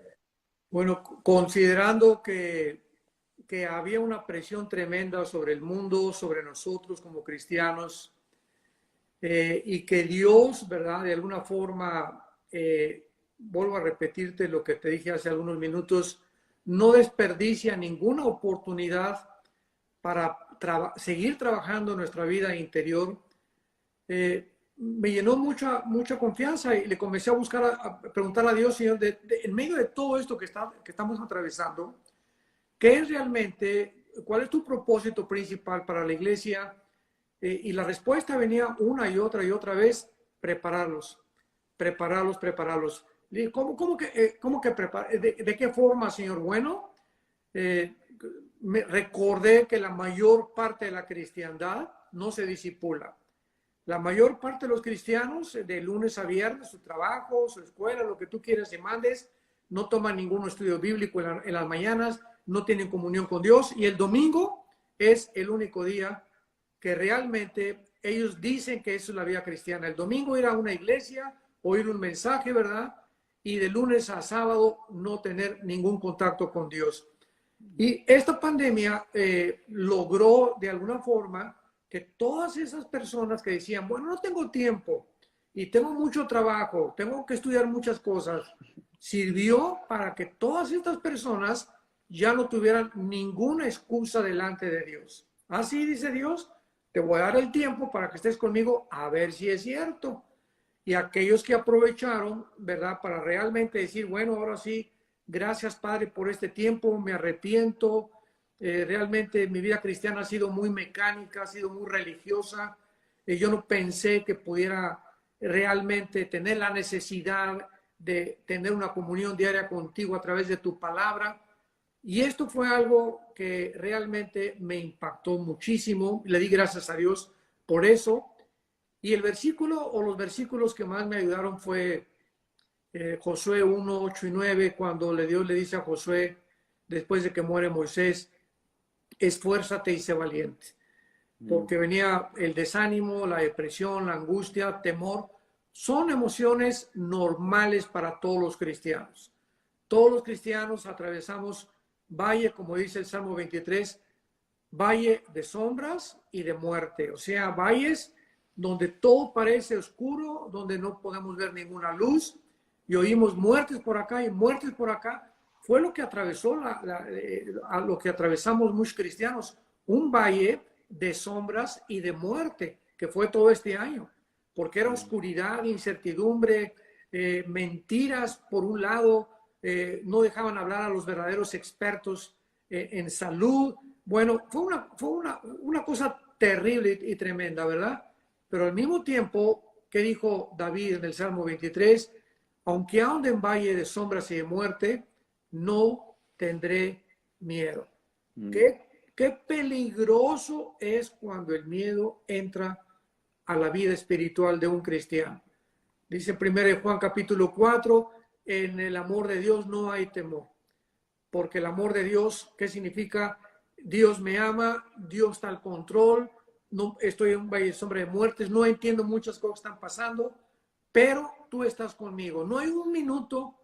Bueno, considerando que había una presión tremenda sobre el mundo, sobre nosotros como cristianos, y que Dios, ¿verdad? De alguna forma, vuelvo a repetirte lo que te dije hace algunos minutos, no desperdicia ninguna oportunidad para seguir trabajando en nuestra vida interior. Me llenó mucha confianza y le comencé a buscar, a preguntar a Dios, Señor, en medio de todo esto que estamos atravesando, ¿qué es realmente, cuál es tu propósito principal para la iglesia? Y la respuesta venía una y otra vez, prepararlos, prepararlos, prepararlos. ¿Cómo que de qué forma, Señor? Bueno, eh, me recordé que la mayor parte de la cristiandad no se disipula. La mayor parte de los cristianos, de lunes a viernes, su trabajo, su escuela, lo que tú quieras y mandes, no toman ningún estudio bíblico en las mañanas, no tienen comunión con Dios y el domingo es el único día que realmente ellos dicen que eso es la vida cristiana. El domingo ir a una iglesia, oír un mensaje, ¿verdad? Y de lunes a sábado no tener ningún contacto con Dios. Y esta pandemia logró de alguna forma que todas esas personas que decían, bueno, no tengo tiempo y tengo mucho trabajo, tengo que estudiar muchas cosas, sirvió para que todas estas personas ya no tuvieran ninguna excusa delante de Dios. Así dice Dios, te voy a dar el tiempo para que estés conmigo a ver si es cierto. Y aquellos que aprovecharon, ¿verdad? Para realmente decir, bueno, ahora sí, gracias Padre por este tiempo, me arrepiento. Realmente mi vida cristiana ha sido muy mecánica, ha sido muy religiosa. Yo no pensé que pudiera realmente tener la necesidad de tener una comunión diaria contigo a través de tu palabra. Y esto fue algo que realmente me impactó muchísimo. Le di gracias a Dios por eso. Y el versículo o los versículos que más me ayudaron fue Josué 1, 8 y 9, cuando Dios le dice a Josué, después de que muere Moisés, esfuérzate y sé valiente. Porque venía el desánimo, la depresión, la angustia, temor. Son emociones normales para todos los cristianos. Todos los cristianos atravesamos valle, como dice el Salmo 23, valle de sombras y de muerte. O sea, valles donde todo parece oscuro, donde no podemos ver ninguna luz y oímos muertes por acá y muertes por acá. Fue lo que atravesó a lo que atravesamos muchos cristianos, un valle de sombras y de muerte, que fue todo este año, porque era oscuridad, incertidumbre, mentiras por un lado, no dejaban hablar a los verdaderos expertos en salud. Bueno, fue una cosa terrible y tremenda, ¿verdad? Pero al mismo tiempo, ¿qué dijo David en el Salmo 23? Aunque ande en valle de sombras y de muerte, no tendré miedo. Qué peligroso es cuando el miedo entra a la vida espiritual de un cristiano. Dice 1 Juan capítulo 4, en el amor de Dios no hay temor, porque el amor de Dios, ¿qué significa? Dios me ama, Dios está al control, no estoy en un valle de sombra de muertes, no entiendo muchas cosas que están pasando, pero tú estás conmigo. No hay un minuto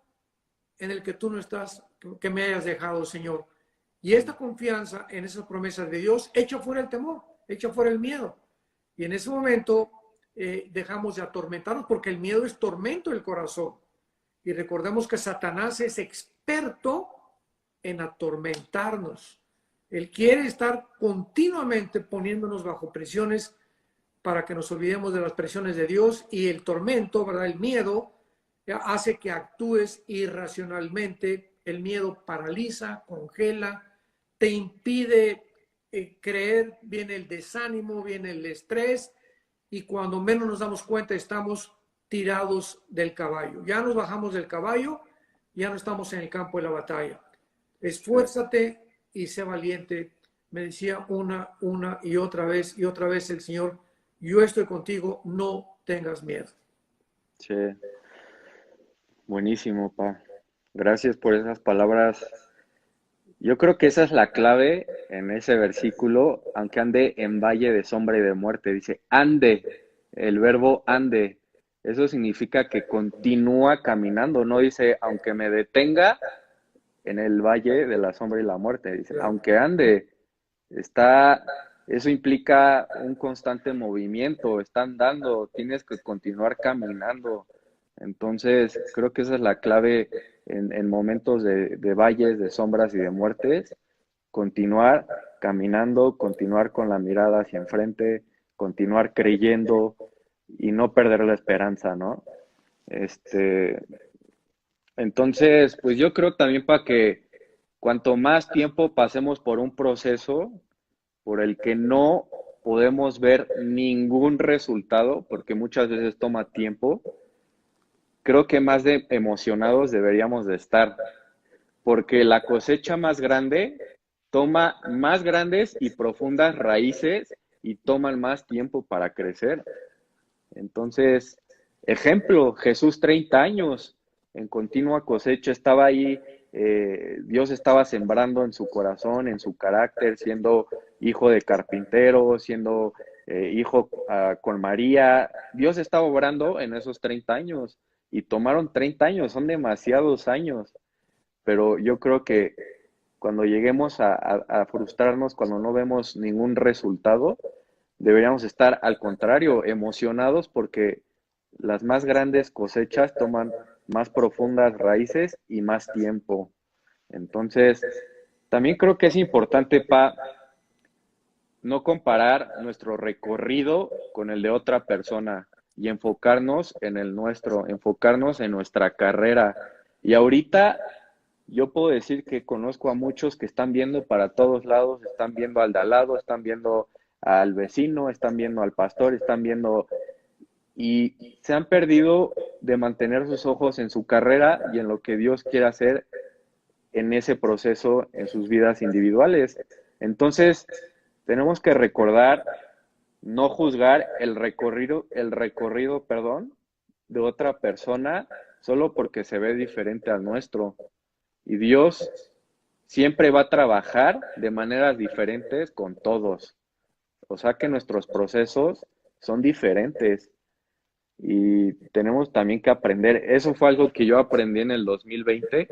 en el que tú no estás, que me hayas dejado, Señor. Y esta confianza en esas promesas de Dios echa fuera el temor, echa fuera el miedo. Y en ese momento dejamos de atormentarnos, porque el miedo es tormento del corazón. Y recordemos que Satanás es experto en atormentarnos. Él quiere estar continuamente poniéndonos bajo presiones para que nos olvidemos de las presiones de Dios, y el tormento, ¿verdad? El miedo hace que actúes irracionalmente. El miedo paraliza, congela, te impide creer, viene el desánimo, viene el estrés, y cuando menos nos damos cuenta estamos tirados del caballo. Ya nos bajamos del caballo, ya no estamos en el campo de la batalla. Esfuérzate y sé valiente. Me decía una y otra vez el Señor, yo estoy contigo, no tengas miedo.
Sí, buenísimo, pa. Gracias por esas palabras. Yo creo que esa es la clave en ese versículo, aunque ande en valle de sombra y de muerte. Dice, ande, el verbo ande. Eso significa que continúa caminando, no dice, aunque me detenga en el valle de la sombra y la muerte. Dice,
Claro.
aunque ande, eso implica un constante movimiento, está andando, tienes que continuar caminando. Entonces, creo que esa es la clave en momentos de valles, de sombras y de muertes, continuar caminando, continuar con la mirada hacia enfrente, continuar creyendo y no perder la esperanza, ¿no? Entonces, pues yo creo también para que cuanto más tiempo pasemos por un proceso por el que no podemos ver ningún resultado, porque muchas veces toma tiempo, creo que más de emocionados deberíamos de estar, porque la cosecha más grande toma más grandes y profundas raíces y toman más tiempo para crecer. Entonces, ejemplo, Jesús 30 años en continua cosecha, estaba ahí, Dios estaba sembrando en su corazón, en su carácter, siendo hijo de carpintero, siendo hijo con María. Dios estaba obrando en esos 30 años y tomaron 30 años, son demasiados años, pero yo creo que cuando lleguemos a frustrarnos, cuando no vemos ningún resultado, deberíamos estar al contrario, emocionados porque las más grandes cosechas toman más profundas raíces y más tiempo. Entonces, también creo que es importante, no comparar nuestro recorrido con el de otra persona y enfocarnos en el nuestro, enfocarnos en nuestra carrera. Y ahorita yo puedo decir que conozco a muchos que están viendo para todos lados, están viendo al de al lado, están viendo al vecino, están viendo al pastor, están viendo y se han perdido de mantener sus ojos en su carrera y en lo que Dios quiere hacer en ese proceso en sus vidas individuales. Entonces, tenemos que recordar, no juzgar el recorrido, perdón, de otra persona solo porque se ve diferente al nuestro. Y Dios siempre va a trabajar de maneras diferentes con todos. O sea que nuestros procesos son diferentes y tenemos también que aprender. Eso fue algo que yo aprendí en el 2020,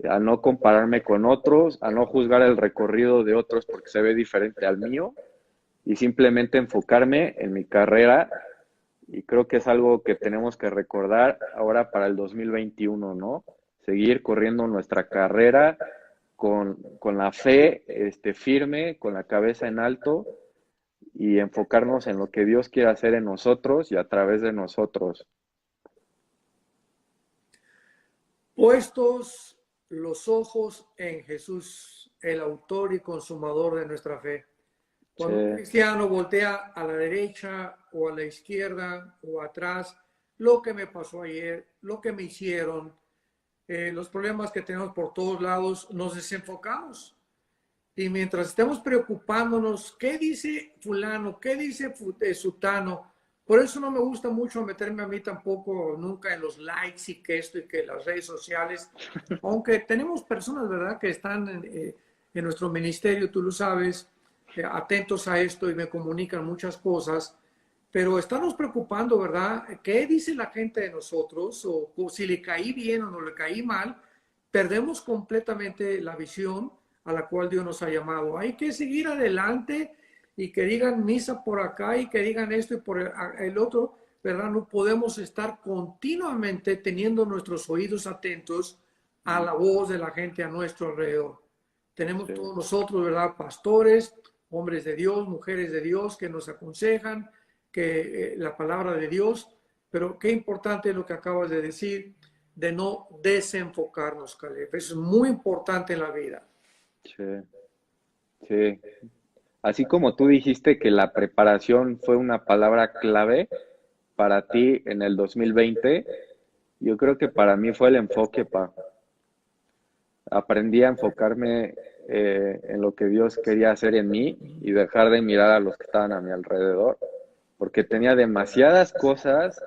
a no compararme con otros, a no juzgar el recorrido de otros porque se ve diferente al mío y simplemente enfocarme en mi carrera. Y creo que es algo que tenemos que recordar ahora para el 2021, ¿no? Seguir corriendo nuestra carrera con la fe firme, con la cabeza en alto y enfocarnos en lo que Dios quiere hacer en nosotros y a través de nosotros.
Puestos los ojos en Jesús, el autor y consumador de nuestra fe.
Sí,
Cuando un cristiano voltea a la derecha o a la izquierda o atrás, lo que me pasó ayer, lo que me hicieron, los problemas que tenemos por todos lados, nos desenfocamos. Y mientras estemos preocupándonos, ¿qué dice fulano? ¿Qué dice sutano? Por eso no me gusta mucho meterme a mí tampoco nunca en los likes y que esto y que las redes sociales, aunque tenemos personas, ¿verdad?, que están en nuestro ministerio, tú lo sabes, atentos a esto y me comunican muchas cosas, pero estamos preocupando, ¿verdad? ¿Qué dice la gente de nosotros? O si le caí bien o no le caí mal, perdemos completamente la visión a la cual Dios nos ha llamado. Hay que seguir adelante y que digan misa por acá y que digan esto y por el otro, ¿verdad? No podemos estar continuamente teniendo nuestros oídos atentos a la voz de la gente a nuestro alrededor. Tenemos
sí,
todos nosotros, ¿verdad? Pastores, hombres de Dios, mujeres de Dios que nos aconsejan, que la palabra de Dios, pero qué importante es lo que acabas de decir, de no desenfocarnos, Caleb. Eso es muy importante en la vida.
sí, sí. Así como tú dijiste que la preparación fue una palabra clave para ti en el 2020, yo creo que para mí fue el enfoque, pa. Aprendí a enfocarme en lo que Dios quería hacer en mí y dejar de mirar a los que estaban a mi alrededor, porque tenía demasiadas cosas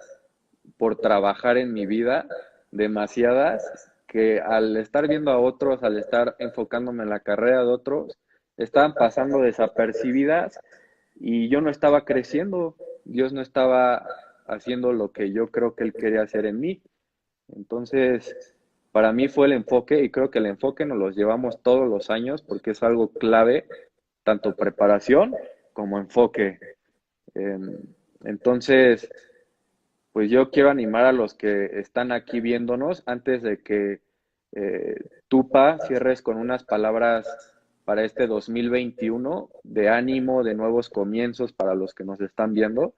por trabajar en mi vida, demasiadas, que al estar viendo a otros, al estar enfocándome en la carrera de otros, estaban pasando desapercibidas y yo no estaba creciendo, Dios no estaba haciendo lo que yo creo que Él quería hacer en mí. Entonces, para mí fue el enfoque y creo que el enfoque nos los llevamos todos los años porque es algo clave, tanto preparación como enfoque. Eh, entonces, pues yo quiero animar a los que están aquí viéndonos antes de que tú, Pa, cierres con unas palabras para este 2021 de ánimo, de nuevos comienzos para los que nos están viendo.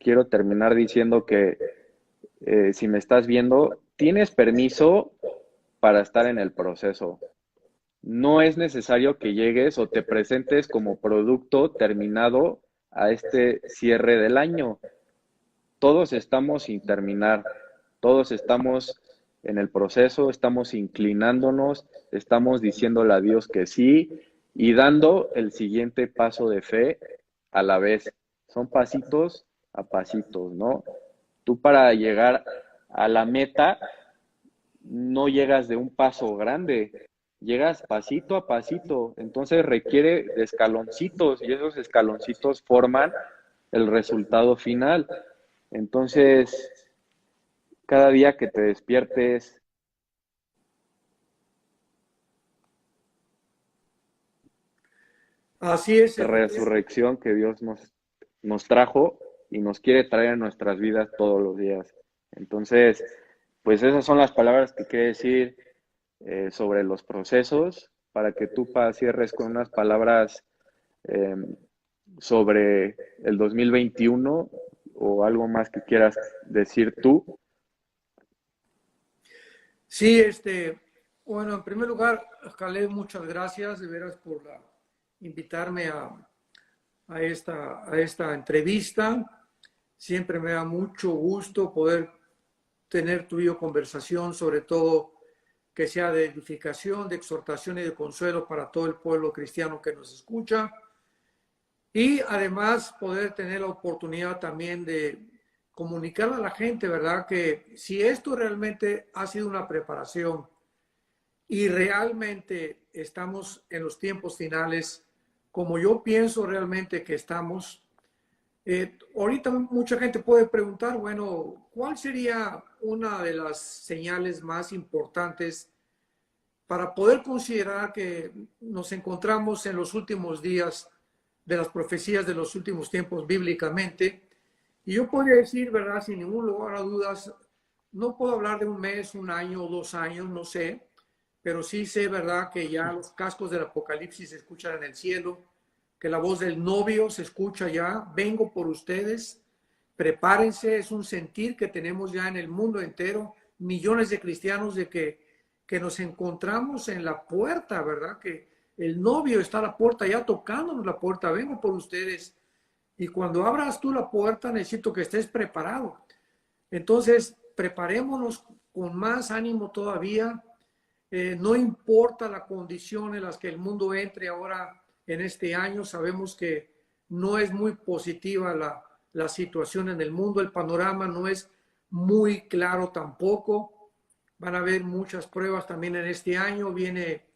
Quiero terminar diciendo que si me estás viendo, tienes permiso para estar en el proceso. No es necesario que llegues o te presentes como producto terminado a este cierre del año. Todos estamos sin terminar, todos estamos en el proceso, estamos inclinándonos, estamos diciéndole a Dios que sí y dando el siguiente paso de fe a la vez. Son pasitos a pasitos, ¿no? Tú para llegar a la meta no llegas de un paso grande, llegas pasito a pasito, entonces requiere de escaloncitos y esos escaloncitos forman el resultado final. Entonces, cada día que te despiertes,
Así es,
resurrección que Dios nos trajo y nos quiere traer en nuestras vidas todos los días. Entonces, pues esas son las palabras que quiere decir sobre los procesos, para que tú cierres con unas palabras eh, sobre el 2021 o algo más que quieras decir tú.
Sí, bueno, en primer lugar, Caleb, muchas gracias de veras por invitarme a esta entrevista. Siempre me da mucho gusto poder tener tu y yo conversación, sobre todo que sea de edificación, de exhortación y de consuelo para todo el pueblo cristiano que nos escucha. Y además poder tener la oportunidad también de comunicarle a la gente, ¿verdad? Que si esto realmente ha sido una preparación y realmente estamos en los tiempos finales, como yo pienso realmente que estamos, ahorita mucha gente puede preguntar, bueno, ¿cuál sería una de las señales más importantes para poder considerar que nos encontramos en los últimos días de las profecías de los últimos tiempos bíblicamente. Y yo podría decir, ¿verdad? Sin ningún lugar a dudas, no puedo hablar de un mes, un año o 2 años, no sé, pero sí sé, ¿verdad? Que ya los cascos del Apocalipsis se escuchan en el cielo, que la voz del novio se escucha ya, vengo por ustedes, prepárense, es un sentir que tenemos ya en el mundo entero, millones de cristianos de que nos encontramos en la puerta, ¿verdad? Que el novio está a la puerta ya tocándonos la puerta, vengo por ustedes. Y cuando abras tú la puerta necesito que estés preparado. Entonces, preparémonos con más ánimo todavía. No importa la condición en la que el mundo entre ahora en este año, sabemos que no es muy positiva la situación en el mundo, el panorama no es muy claro tampoco. Van a haber muchas pruebas también en este año. Viene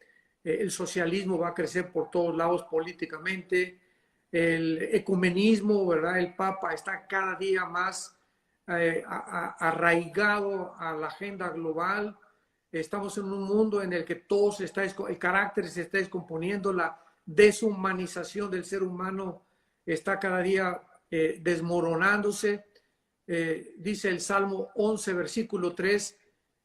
el socialismo, va a crecer por todos lados políticamente. El ecumenismo, ¿verdad? El Papa está cada día más arraigado a la agenda global. Estamos en un mundo en el que el carácter se está descomponiendo, la deshumanización del ser humano está cada día desmoronándose. Dice el Salmo 11, versículo 3,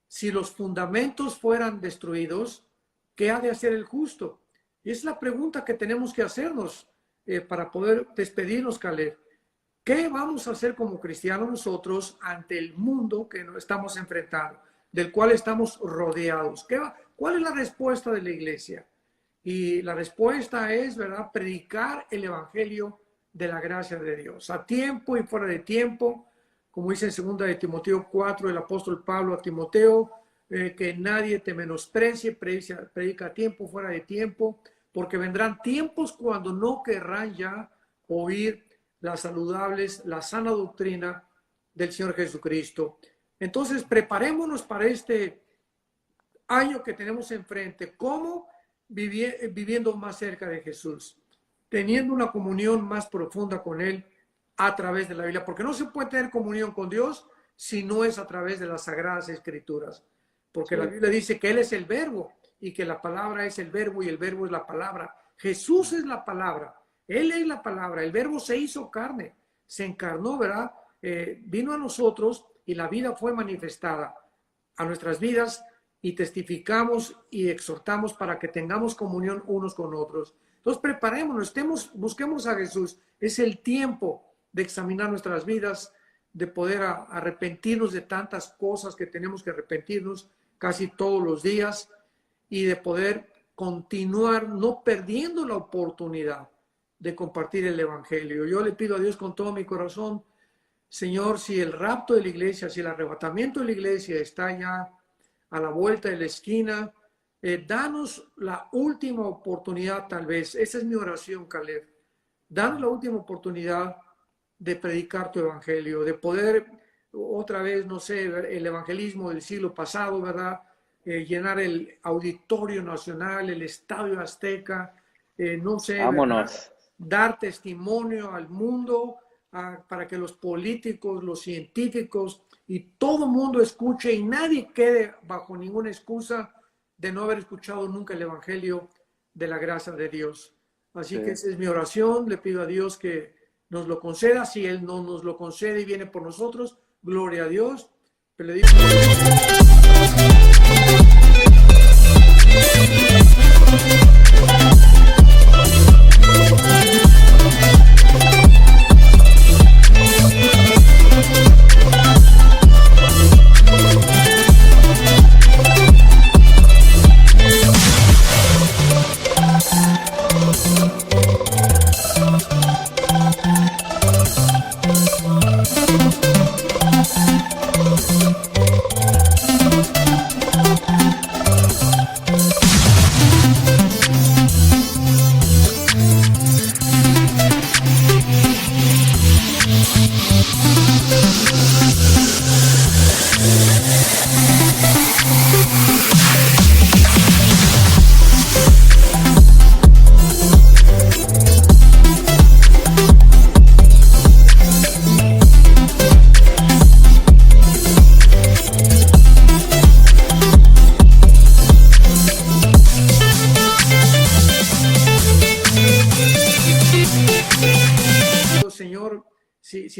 si los fundamentos fueran destruidos, ¿qué ha de hacer el justo? Y es la pregunta que tenemos que hacernos para poder despedirnos, Caleb. ¿Qué vamos a hacer como cristianos nosotros ante el mundo que nos estamos enfrentando, del cual estamos rodeados? ¿Cuál es la respuesta de la iglesia? Y la respuesta es, ¿verdad?, predicar el evangelio de la gracia de Dios, a tiempo y fuera de tiempo, como dice en 2 de Timoteo 4, el apóstol Pablo a Timoteo, que nadie te menosprecie, predica a tiempo, fuera de tiempo, porque vendrán tiempos cuando no querrán ya oír las saludables, la sana doctrina del Señor Jesucristo. Entonces, preparémonos para este año que tenemos enfrente. ¿Cómo? Viviendo más cerca de Jesús, teniendo una comunión más profunda con Él a través de la Biblia, porque no se puede tener comunión con Dios si no es a través de las Sagradas Escrituras, porque la Biblia dice que Él es el verbo y que la palabra es el verbo y el verbo es la palabra. Jesús es la palabra, Él es la palabra, el verbo se hizo carne, se encarnó, ¿verdad? Vino a nosotros y la vida fue manifestada a nuestras vidas y testificamos y exhortamos para que tengamos comunión unos con otros. Entonces preparémonos, busquemos a Jesús. Es el tiempo de examinar nuestras vidas, de poder arrepentirnos de tantas cosas que tenemos que arrepentirnos casi todos los días y de poder continuar no perdiendo la oportunidad de compartir el evangelio. Yo le pido a Dios con todo mi corazón, Señor, si el rapto de la iglesia, si el arrebatamiento de la iglesia está ya a la vuelta de la esquina, danos la última oportunidad tal vez. Esa es mi oración, Caleb. Danos la última oportunidad de predicar tu evangelio, de poder otra vez, no sé, el evangelismo del siglo pasado, ¿verdad? Llenar el Auditorio Nacional, el Estadio Azteca, no sé,
vámonos.
Dar testimonio al mundo para que los políticos, los científicos y todo mundo escuche y nadie quede bajo ninguna excusa de no haber escuchado nunca el evangelio de la gracia de Dios. Así que esa es mi oración, le pido a Dios que nos lo conceda. Si Él no nos lo concede y viene por nosotros, gloria a Dios. Pero le digo...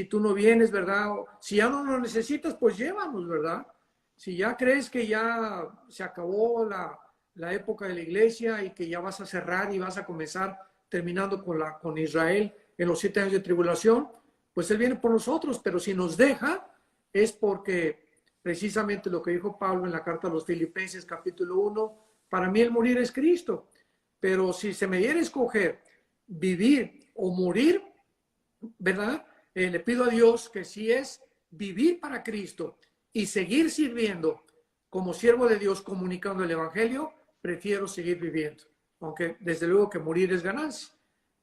si tú no vienes, ¿verdad? Si ya no lo necesitas, pues llévanos, ¿verdad? Si ya crees que ya se acabó la época de la iglesia y que ya vas a cerrar y vas a comenzar terminando con Israel en los 7 años de tribulación, pues Él viene por nosotros, pero si nos deja es porque precisamente lo que dijo Pablo en la carta a los Filipenses capítulo 1, para mí el morir es Cristo, pero si se me diera a escoger vivir o morir, ¿verdad? Le pido a Dios que si es vivir para Cristo y seguir sirviendo como siervo de Dios comunicando el Evangelio, prefiero seguir viviendo, aunque desde luego que morir es ganancia.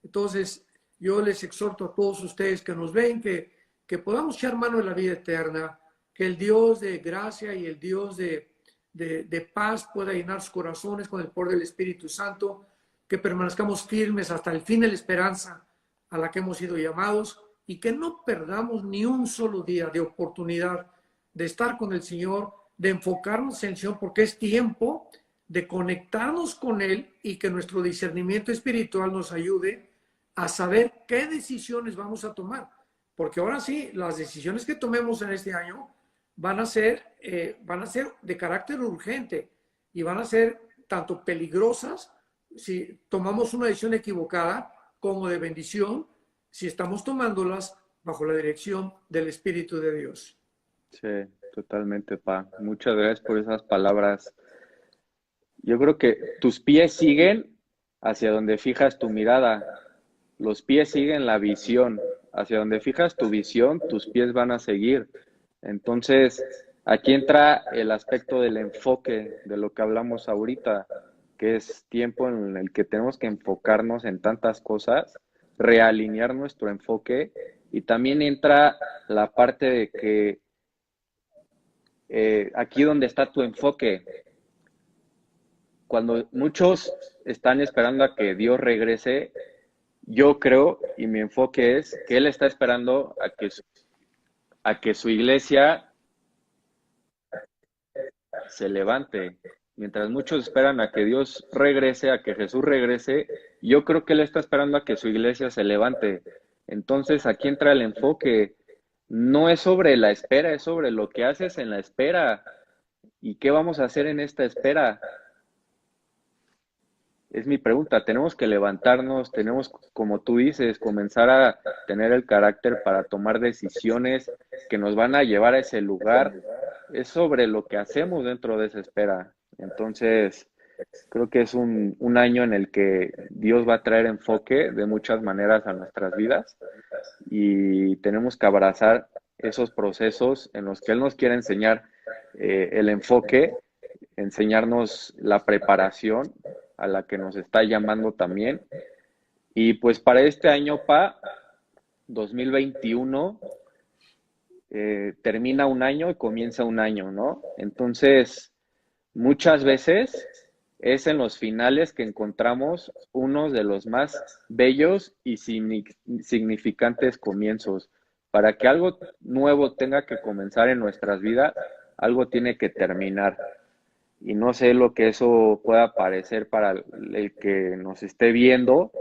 Entonces, yo les exhorto a todos ustedes que nos ven que podamos echar mano de la vida eterna, que el Dios de gracia y el Dios de paz pueda llenar sus corazones con el poder del Espíritu Santo, que permanezcamos firmes hasta el fin de la esperanza a la que hemos sido llamados y que no perdamos ni un solo día de oportunidad de estar con el Señor, de enfocarnos en el Señor, porque es tiempo de conectarnos con Él y que nuestro discernimiento espiritual nos ayude a saber qué decisiones vamos a tomar. Porque ahora sí, las decisiones que tomemos en este año van a ser de carácter urgente y van a ser tanto peligrosas si tomamos una decisión equivocada como de bendición si estamos tomándolas bajo la dirección del Espíritu de Dios.
Sí, totalmente, Pa. Muchas gracias por esas palabras. Yo creo que tus pies siguen hacia donde fijas tu mirada. Los pies siguen la visión. Hacia donde fijas tu visión, tus pies van a seguir. Entonces, aquí entra el aspecto del enfoque, de lo que hablamos ahorita, que es tiempo en el que tenemos que enfocarnos en tantas cosas, realinear nuestro enfoque, y también entra la parte de que aquí donde está tu enfoque, cuando muchos están esperando a que Dios regrese, yo creo, y mi enfoque es que Él está esperando a que su iglesia se levante. Mientras muchos esperan a que Dios regrese, a que Jesús regrese, yo creo que Él está esperando a que su iglesia se levante. Entonces aquí entra el enfoque. No es sobre la espera, es sobre lo que haces en la espera. ¿Y qué vamos a hacer en esta espera? Es mi pregunta. Tenemos que levantarnos, tenemos, como tú dices, comenzar a tener el carácter para tomar decisiones que nos van a llevar a ese lugar. Es sobre lo que hacemos dentro de esa espera. Entonces, creo que es un año en el que Dios va a traer enfoque de muchas maneras a nuestras vidas, y tenemos que abrazar esos procesos en los que Él nos quiere enseñar el enfoque, enseñarnos la preparación a la que nos está llamando también. Y pues para este año, Pa, 2021, termina un año y comienza un año, ¿no? Entonces, muchas veces es en los finales que encontramos unos de los más bellos y significantes comienzos. Para que algo nuevo tenga que comenzar en nuestras vidas, algo tiene que terminar. Y no sé lo que eso pueda parecer para el que nos esté viendo,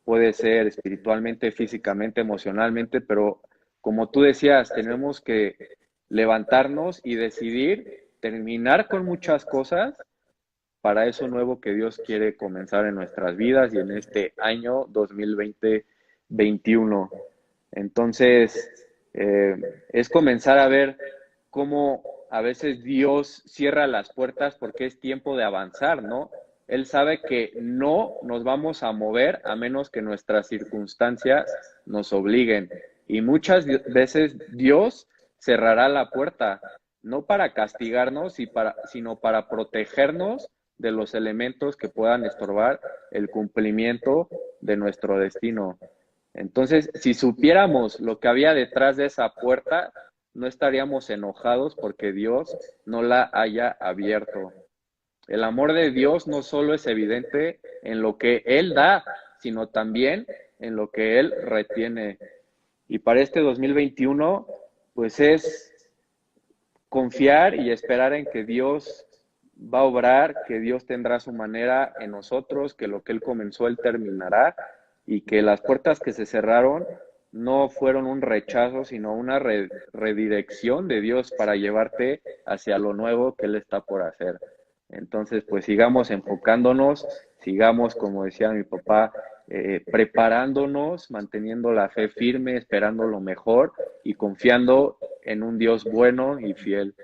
puede ser espiritualmente, físicamente, emocionalmente, pero como tú decías, tenemos que levantarnos y decidir terminar con muchas cosas para eso nuevo que Dios quiere comenzar en nuestras vidas y en este año 2020-21. Entonces, es comenzar a ver cómo a veces Dios cierra las puertas porque es tiempo de avanzar, ¿no? Él sabe que no nos vamos a mover a menos que nuestras circunstancias nos obliguen. Y muchas veces Dios cerrará la puerta, no para castigarnos, sino para protegernos de los elementos que puedan estorbar el cumplimiento de nuestro destino. Entonces, si supiéramos lo que había detrás de esa puerta, no estaríamos enojados porque Dios no la haya abierto. El amor de Dios no solo es evidente en lo que Él da, sino también en lo que Él retiene. Y para este 2021, pues es confiar y esperar en que Dios va a obrar, que Dios tendrá su manera en nosotros, que lo que Él comenzó, Él terminará, y que las puertas que se cerraron no fueron un rechazo, sino una redirección de Dios para llevarte hacia lo nuevo que Él está por hacer. Entonces, pues sigamos enfocándonos, sigamos, como decía mi papá, preparándonos, manteniendo la fe firme, esperando lo mejor y confiando en un Dios bueno y fiel.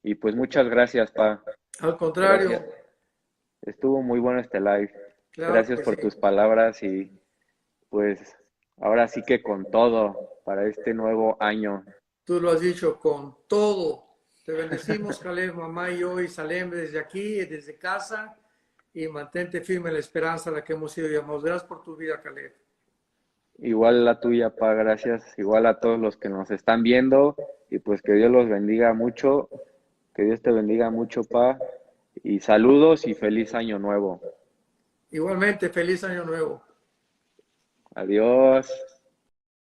Y pues muchas gracias, Pa.
Al contrario,
Gracias. Estuvo muy bueno este live.
claro
Gracias
que sí.
por tus palabras y pues ahora sí que con todo para este nuevo año.
Tú lo has dicho con todo. Te bendecimos, Caleb, mamá y yo, y Salem, desde aquí, desde casa, y mantente firme en la esperanza a la que hemos sido llamados. Gracias por tu vida, Caleb.
Igual la tuya, Pa, gracias. Igual a todos los que nos están viendo y pues que Dios los bendiga mucho, que Dios te bendiga mucho, Pa. Y saludos y feliz año nuevo.
Igualmente, feliz año nuevo.
Adiós.